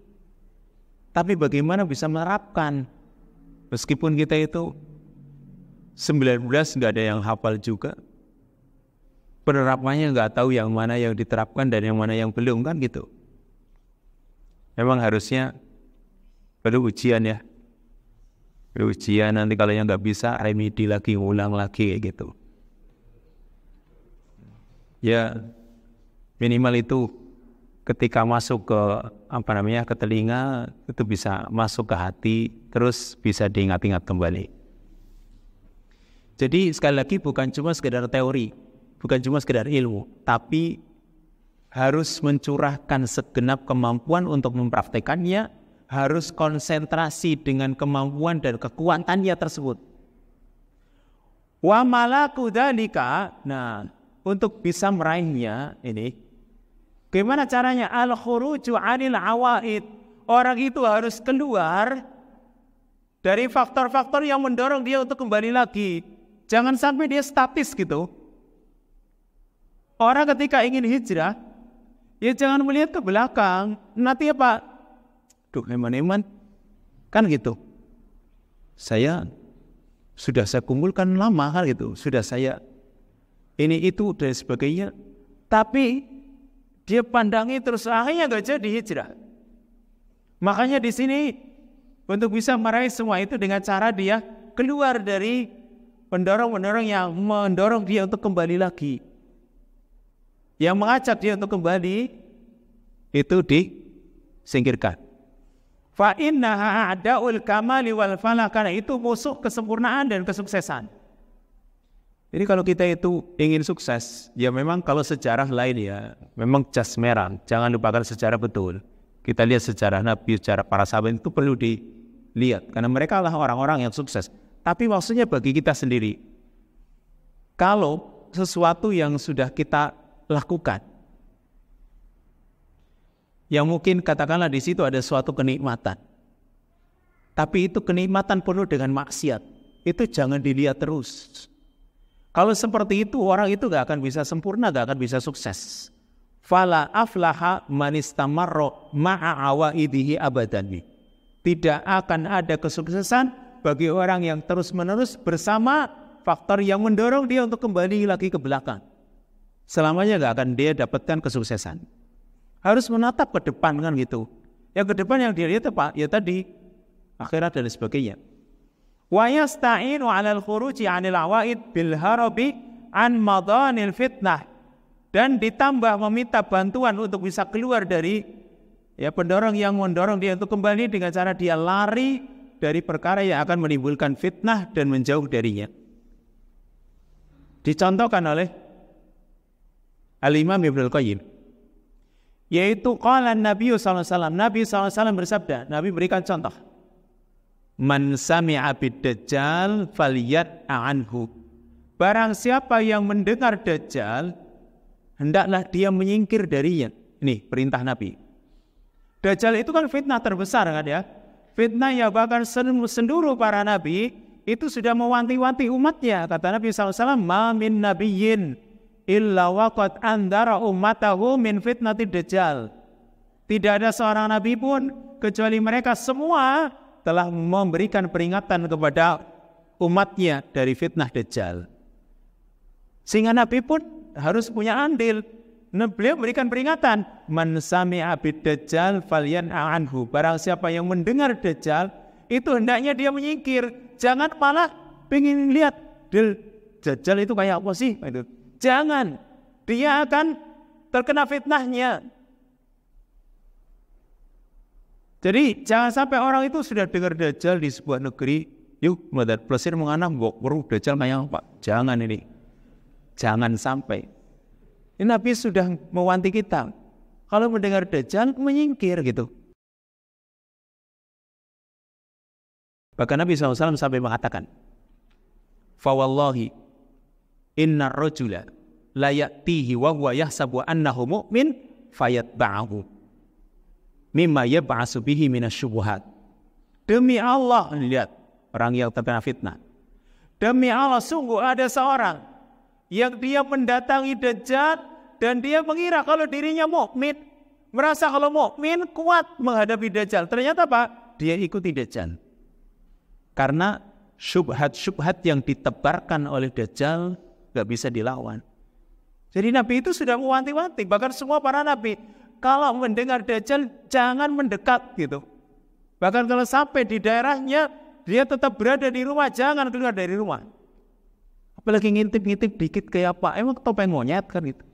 tapi bagaimana bisa menerapkan. Meskipun kita itu 19 nggak ada yang hafal juga, penerapannya nggak tahu yang mana yang diterapkan dan yang mana yang belum, kan gitu. Memang harusnya perlu ujian ya, perlu ujian, nanti kalau yang nggak bisa remedi lagi, ulang lagi kayak gitu. Ya minimal itu ketika masuk ke ke telinga itu bisa masuk ke hati, terus bisa diingat-ingat kembali. Jadi sekali lagi bukan cuma sekedar teori, bukan cuma sekedar ilmu, tapi harus mencurahkan segenap kemampuan untuk mempraktekannya, harus konsentrasi dengan kemampuan dan kekuatannya tersebut. Wa malaku dzalika, nah, untuk bisa meraihnya ini, gimana caranya? Al-khuruju 'anil awaid. Orang itu harus keluar dari faktor-faktor yang mendorong dia untuk kembali lagi. Jangan sampai dia statis gitu. Orang ketika ingin hijrah, ya jangan melihat ke belakang. Nanti apa? Duh, eman-eman. Kan gitu. Saya kumpulkan lama kan gitu. Sudah saya ini itu dan sebagainya. Tapi dia pandangi terus, akhirnya gak jadi hijrah. Makanya di sini untuk bisa meraih semua itu dengan cara dia keluar dari pendorong-pendorong yang mendorong dia untuk kembali lagi, yang mengajak dia untuk kembali, itu disingkirkan. Fa innaha a'da'ul kamali wal falah, karena itu musuh kesempurnaan dan kesuksesan. Jadi kalau kita itu ingin sukses, ya memang kalau sejarah lain ya, memang jas merah, jangan lupakan sejarah betul. Kita lihat sejarah Nabi, sejarah para sahabat itu perlu dilihat, karena mereka adalah orang-orang yang sukses. Tapi maksudnya bagi kita sendiri, kalau sesuatu yang sudah kita lakukan, yang mungkin katakanlah di situ ada suatu kenikmatan, tapi itu kenikmatan penuh dengan maksiat, itu jangan dilihat terus. Kalau seperti itu, orang itu gak akan bisa sempurna, gak akan bisa sukses. Fala aflaha man istamarra ma'a awaidihi abadan. Tidak akan ada kesuksesan bagi orang yang terus-menerus bersama faktor yang mendorong dia untuk kembali lagi ke belakang. Selamanya gak akan dia dapatkan kesuksesan. Harus menatap ke depan kan gitu. Yang ke depan yang dia lihat apa? Ya tadi, akhirat dan sebagainya. Wa yasta'inu 'alal khuruji 'anil awaid bil harabi an madanil fitnah. Dan ditambah meminta bantuan untuk bisa keluar dari pendorong yang mendorong dia untuk kembali dengan cara dia lari dari perkara yang akan menimbulkan fitnah dan menjauh darinya. Dicontohkan oleh Al-Imam Ibnul Qayyim, yaitu qala Nabi sallallahu alaihi wasallam, Nabi sallallahu alaihi wasallam bersabda, Nabi berikan contoh, man sami'a bid-dajjal falyat'a anhu. Barang siapa yang mendengar Dajjal, hendaklah dia menyingkir darinya. Ini perintah Nabi. Dajjal itu kan fitnah terbesar kan ya. Fitnah yang bahkan seluruh para nabi itu sudah mewanti-wanti umatnya. Kata Nabi SAW, ma min nabiyyin illa waqad andara ummatahu min fitnati dajjal. Tidak ada seorang nabi pun kecuali mereka semua telah memberikan peringatan kepada umatnya dari fitnah dajjal. Sehingga nabi pun harus punya andil. Beliau memberikan peringatan, man sami'a bid-dajjal falyan'a anhu. Barang siapa yang mendengar dajjal, itu hendaknya dia menyingkir. Jangan malah pengen lihat Dajjal itu kayak apa sih? Itu. Jangan, dia akan terkena fitnahnya. Jadi jangan sampai orang itu sudah dengar Dajjal di sebuah negeri, yuk melihat plesir menganam, baru Dajjal kayak apa? Jangan ini, jangan sampai. Ini Nabi sudah mewanti kita, kalau mendengar Dajjal menyingkir gitu. Bahkan Nabi SAW sampai mengatakan, fawallahi inna rajula la ya'tihi wa huwa yahsabu annahu mu'min fayatba'ahu mimma yab'asu bihi minasyubuhat. Demi Allah, lihat orang yang terkena fitnah. Demi Allah, sungguh ada seorang yang dia mendatangi Dajjal dan dia mengira kalau dirinya mukmin, merasa kalau mukmin kuat menghadapi Dajjal. Ternyata apa? Dia ikuti Dajjal. Karena syubhat-syubhat yang ditebarkan oleh Dajjal gak bisa dilawan. Jadi Nabi itu sudah mewanti-wanti, bahkan semua para Nabi, kalau mendengar Dajjal jangan mendekat gitu. Bahkan kalau sampai di daerahnya, dia tetap berada di rumah, jangan keluar dari rumah. Apalagi ngintip-ngintip dikit kayak apa, emang topeng monyet kan gitu.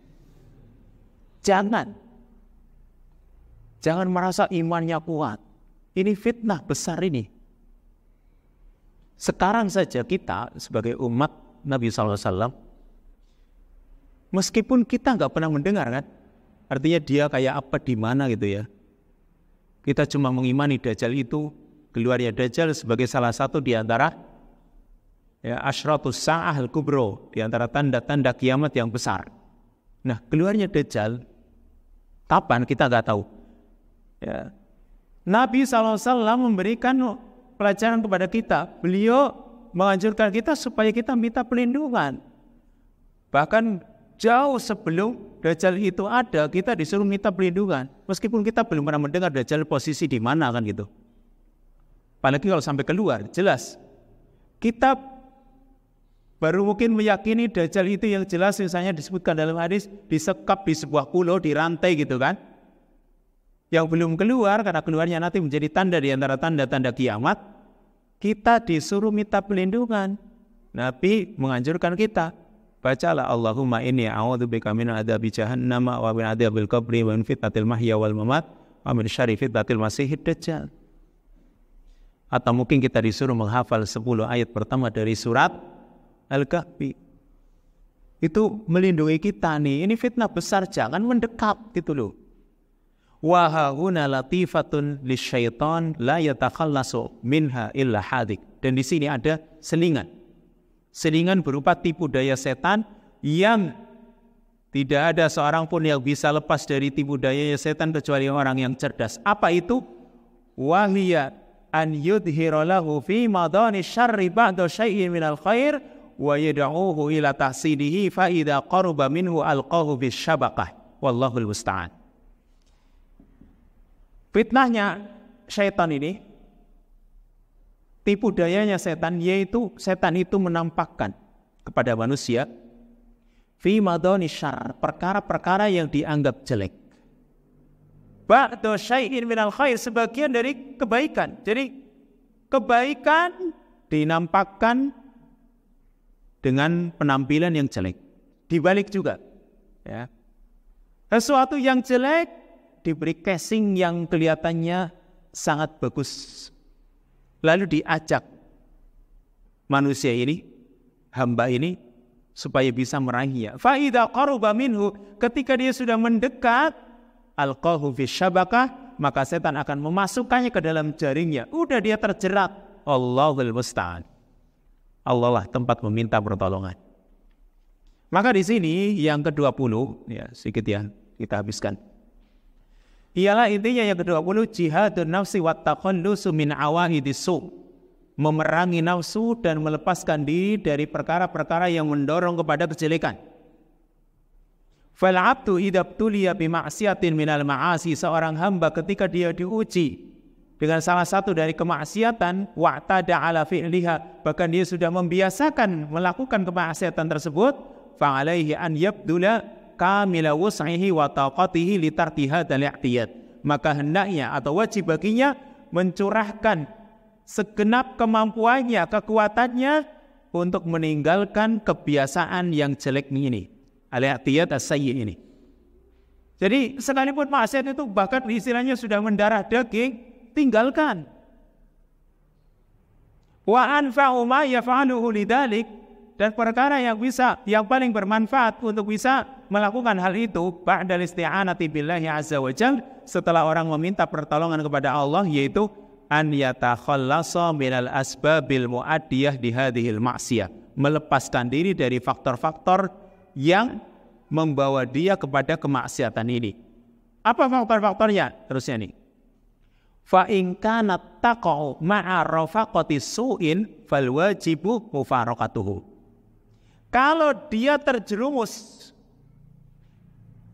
Jangan merasa imannya kuat. Ini fitnah besar ini. Sekarang saja kita sebagai umat Nabi SAW, meskipun kita nggak pernah mendengar kan, artinya dia kayak apa di mana gitu ya. Kita cuma mengimani Dajjal itu, keluarnya Dajjal sebagai salah satu di antara ya, asyratus sa'ah al-kubro, di antara tanda-tanda kiamat yang besar. Nah, keluarnya Dajjal kapan kita nggak tahu. Ya. Nabi SAW memberikan pelajaran kepada kita. Beliau menganjurkan kita supaya kita minta perlindungan. Bahkan jauh sebelum Dajjal itu ada, kita disuruh minta perlindungan. Meskipun kita belum pernah mendengar Dajjal posisi di mana kan gitu. Apalagi kalau sampai keluar, jelas. Kita baru mungkin meyakini Dajjal itu yang jelas misalnya disebutkan dalam hadis, disekap di sebuah pulau, dirantai gitu kan. Yang belum keluar, karena keluarnya nanti menjadi tanda di antara tanda-tanda kiamat, kita disuruh minta perlindungan. Nabi menganjurkan kita, bacalah Allahumma inni a'udzubika min adzabi jahannam wa min adzabil qabri wa min fitnatil mahya wal mamat wa min syarri fitnatil masiihid dajjal. Atau mungkin kita disuruh menghafal 10 ayat pertama dari surat Al-Kahfi. Itu melindungi kita nih. Ini fitnah besar, jangan mendekat gitu loh. Wa hauna latifatun lisyaitan la yatakhallasu minha illa hadik. Dan di sini ada selingan. Selingan berupa tipu daya setan yang tidak ada seorang pun yang bisa lepas dari tipu daya setan kecuali orang yang cerdas. Apa itu? Wa hiya an yudhira lahu fi madani syarri ba'da syai'in minal khair wa yad'uhu ila tahsidihi fa idza qaruba minhu alqahu bisyabaqah. Wallahul musta'an. Fitnahnya syaitan ini, tipu dayanya setan, yaitu setan itu menampakkan kepada manusia fi madani syarr, perkara-perkara yang dianggap jelek. Ba'da syai'in minal khair, sebagian dari kebaikan. Jadi kebaikan dinampakkan dengan penampilan yang jelek. Dibalik juga, ya. Sesuatu yang jelek diberi casing yang kelihatannya sangat bagus. Lalu diajak manusia ini, hamba ini, supaya bisa meraihnya. Fa idza qaruba minhu, ketika dia sudah mendekat, alqahu fi syabakah, maka setan akan memasukkannya ke dalam jaringnya. Udah dia terjerat. Allahul musta'an. Allah lah tempat meminta pertolongan. Maka di sini yang ke-20, ya sedikit ya kita habiskan. Ialah intinya yang ke-20, jihadun nafsi wa takhallusu min awahidis su', memerangi nafsu dan melepaskan diri dari perkara-perkara yang mendorong kepada kejelekan. Fal 'abdu idza btuliya bi ma'siyatin minal ma'asi, seorang hamba ketika dia diuji dengan salah satu dari kemaksiatan, wa'tada 'ala fi'liha, bahkan dia sudah membiasakan melakukan kemaksiatan tersebut, fa 'alaihi an yabdula kamila wus'ihi wa taqatihi litartiha dan i'tiyad, maka hendaknya atau wajib baginya mencurahkan segenap kemampuannya, kekuatannya untuk meninggalkan kebiasaan yang jelek ini, al-i'tiyad as-sayyi ini. Jadi sekalipun maksiat itu bahkan istilahnya sudah mendarah daging, tinggalkan. Wa anfa'u ma yaf'aluhu lidzalik, dan perkara yang paling bermanfaat untuk bisa melakukan hal itu ba'dal isti'anati billahi azza wa jalla, setelah orang meminta pertolongan kepada Allah, yaitu an yatakhallasa minal asbabil muaddiyah di hadhil ma'siyah, melepaskan diri dari faktor-faktor yang membawa dia kepada kemaksiatan ini. Apa faktor-faktornya? Terusnya nih. Fa in kanat taqa'u ma'a rafaqati su'in fal wajibu mufaraqatuhu. Kalau dia terjerumus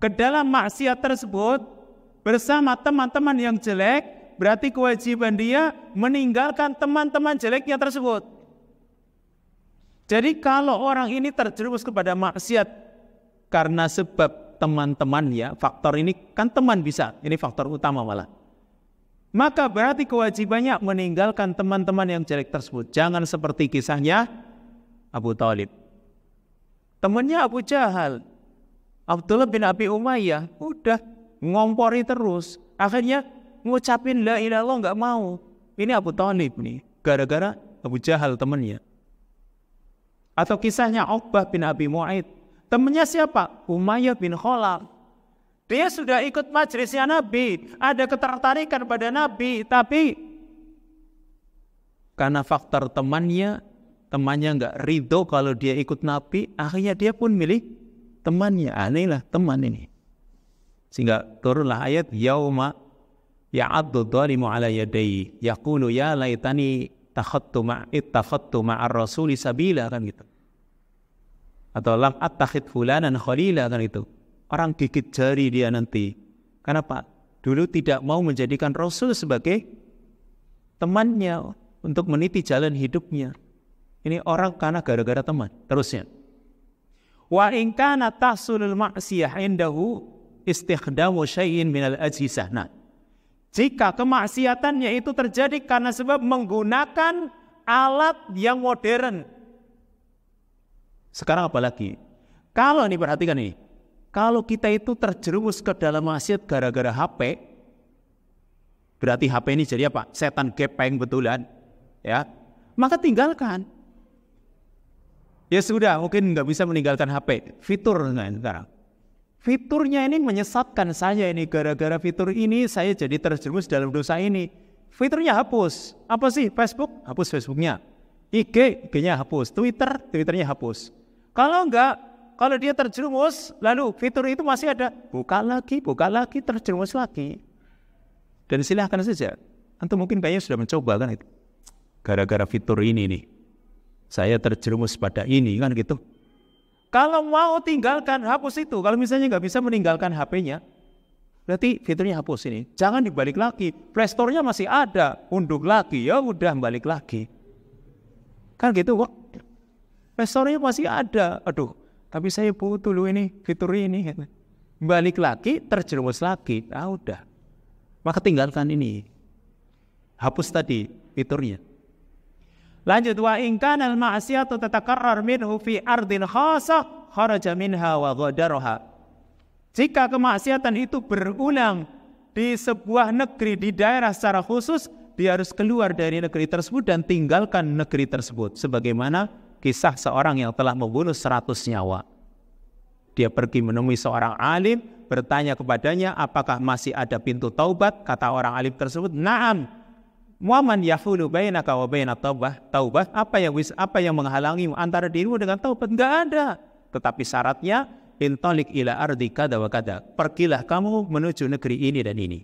ke dalam maksiat tersebut bersama teman-teman yang jelek, berarti kewajiban dia meninggalkan teman-teman jeleknya tersebut. Jadi kalau orang ini terjerumus kepada maksiat karena sebab teman-temannya, faktor ini kan teman bisa, ini faktor utama malah, maka berarti kewajibannya meninggalkan teman-teman yang jelek tersebut. Jangan seperti kisahnya Abu Thalib. Temannya Abu Jahal, Abdullah bin Abi Umayyah, udah ngompori terus. Akhirnya ngucapin la ilaha illallah nggak mau. Ini Abu Thalib nih, gara-gara Abu Jahal temannya. Atau kisahnya Uqbah bin Abi Mu'aid. Temannya siapa? Umayyah bin Khalaf. Dia sudah ikut majelisnya Nabi, ada ketertarikan pada Nabi, tapi karena faktor temannya nggak ridho kalau dia ikut Nabi, akhirnya dia pun milih temannya. Anehlah teman ini. Sehingga turunlah ayat yauma ya'addu dhalimu ala yadayhi yaqulu ya laitani takhadtu ma'ar rasuli sabila, kan gitu. Atau lam attakhid fulanan khalila, kan itu. Orang gigit jari dia nanti. Kenapa? Dulu tidak mau menjadikan Rasul sebagai temannya untuk meniti jalan hidupnya. Ini orang karena gara-gara teman. Terusnya. Wa in kana tahsulul ma'siyah indahu istikhdamu syai'in minal ajhisah. Nah, jika kemaksiatannya itu terjadi karena sebab menggunakan alat yang modern. Sekarang apalagi? Kalau ini perhatikan ini, kalau kita itu terjerumus ke dalam maksiat gara-gara HP, berarti HP ini jadi apa? Setan gepeng betulan, ya. Maka tinggalkan. Ya sudah, mungkin nggak bisa meninggalkan HP. Fitur nggak sekarang? Fiturnya ini menyesatkan saya ini, gara-gara fitur ini saya jadi terjerumus dalam dosa ini. Fiturnya hapus. Apa sih? Facebook? Hapus Facebooknya. IG-nya hapus. Twitternya hapus. Kalau enggak, kalau dia terjerumus, lalu fitur itu masih ada, buka lagi, terjerumus lagi. Dan silahkan saja. Antum mungkin kayaknya sudah mencoba kan itu. Gara-gara fitur ini nih, saya terjerumus pada ini, kan gitu. Kalau mau tinggalkan, hapus itu. Kalau misalnya nggak bisa meninggalkan HP-nya, berarti fiturnya hapus ini. Jangan dibalik lagi. Play Store-nya masih ada, unduh lagi, ya udah balik lagi. Kan gitu kok. Play Store-nya masih ada. Aduh, tapi saya butuh dulu ini, fitur ini. Balik lagi, terjerumus lagi. Ah udah. Maka tinggalkan ini. Hapus tadi fiturnya. Lanjut, wa in kana al-ma'siyatu tatakarrar minhu fi ardin khasah kharaja minha wa ghadaraha. Jika kemaksiatan itu berulang di sebuah negeri, di daerah secara khusus, dia harus keluar dari negeri tersebut dan tinggalkan negeri tersebut. Sebagaimana kisah seorang yang telah membunuh 100 nyawa. Dia pergi menemui seorang alim, bertanya kepadanya, apakah masih ada pintu taubat? Kata orang alim tersebut, na'am. Wa man yahulu bainaka wa bainat taubah, apa yang menghalangi antara dirimu dengan taubat? Enggak ada. Tetapi syaratnya intalik ila ardi kada wa kada. Pergilah kamu menuju negeri ini dan ini.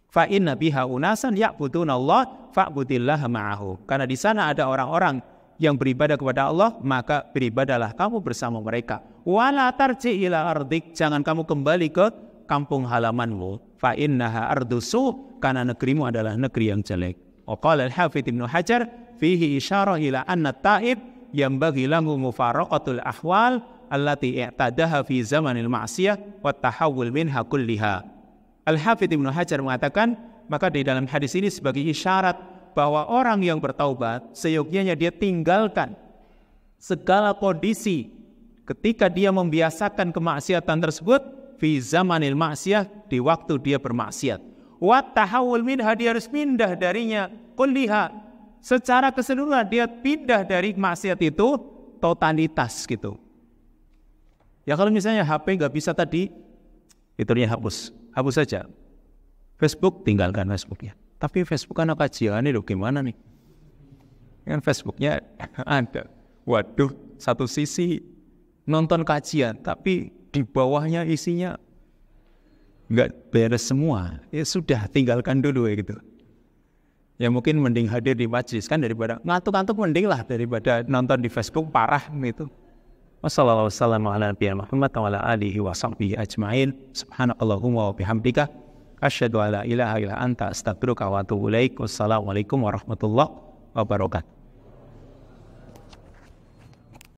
Fa inna biha unasan ya'buduna Allah fa'budillaha ma'ahu. Karena di sana ada orang-orang yang beribadah kepada Allah, maka beribadahlah kamu bersama mereka. Wala tarji ila ardik, jangan kamu kembali ke kampung halamanmu. Fa innaha ardusu, karena negerimu adalah negeri yang jelek. Qala al-Hafidz Ibnu Hajar fihi isyarah ila anna taib yanbaghi lahu mufaraqatul ahwal allati i'tadaha fi zamanil ma'siyah wa tahawul minha kulliha. Al-Hafidz Ibnu Hajar mengatakan, maka di dalam hadis ini sebagai isyarat bahwa orang yang bertaubat seyogyanya dia tinggalkan segala kondisi ketika dia membiasakan kemaksiatan tersebut, fi zamanil maksiyah, di waktu dia bermaksiat. Wa tahawul minha, dia harus pindah darinya, kulliha, secara keseluruhan dia pindah dari maksiat itu totalitas gitu. Ya kalau misalnya HP nggak bisa tadi, itunya hapus saja. Facebook tinggalkan Facebooknya. Tapi Facebook kan kajian itu gimana nih? Kan Facebooknya ada. Waduh, satu sisi nonton kajian, tapi di bawahnya isinya nggak beres semua. Ya sudah, tinggalkan dulu ya gitu. Ya mungkin mending hadir di majlis kan, daripada ngantuk-ngantuk, mending lah daripada nonton di Facebook parah gitu. Wassalamualaikum warahmatullahi wabarakatuh. Subhanakallahumma wa bihamdika asyhadu an la ilaha illa anta astaghfiruka wa atubu ilaik. Wassalamualaikum warahmatullahi wabarakatuh.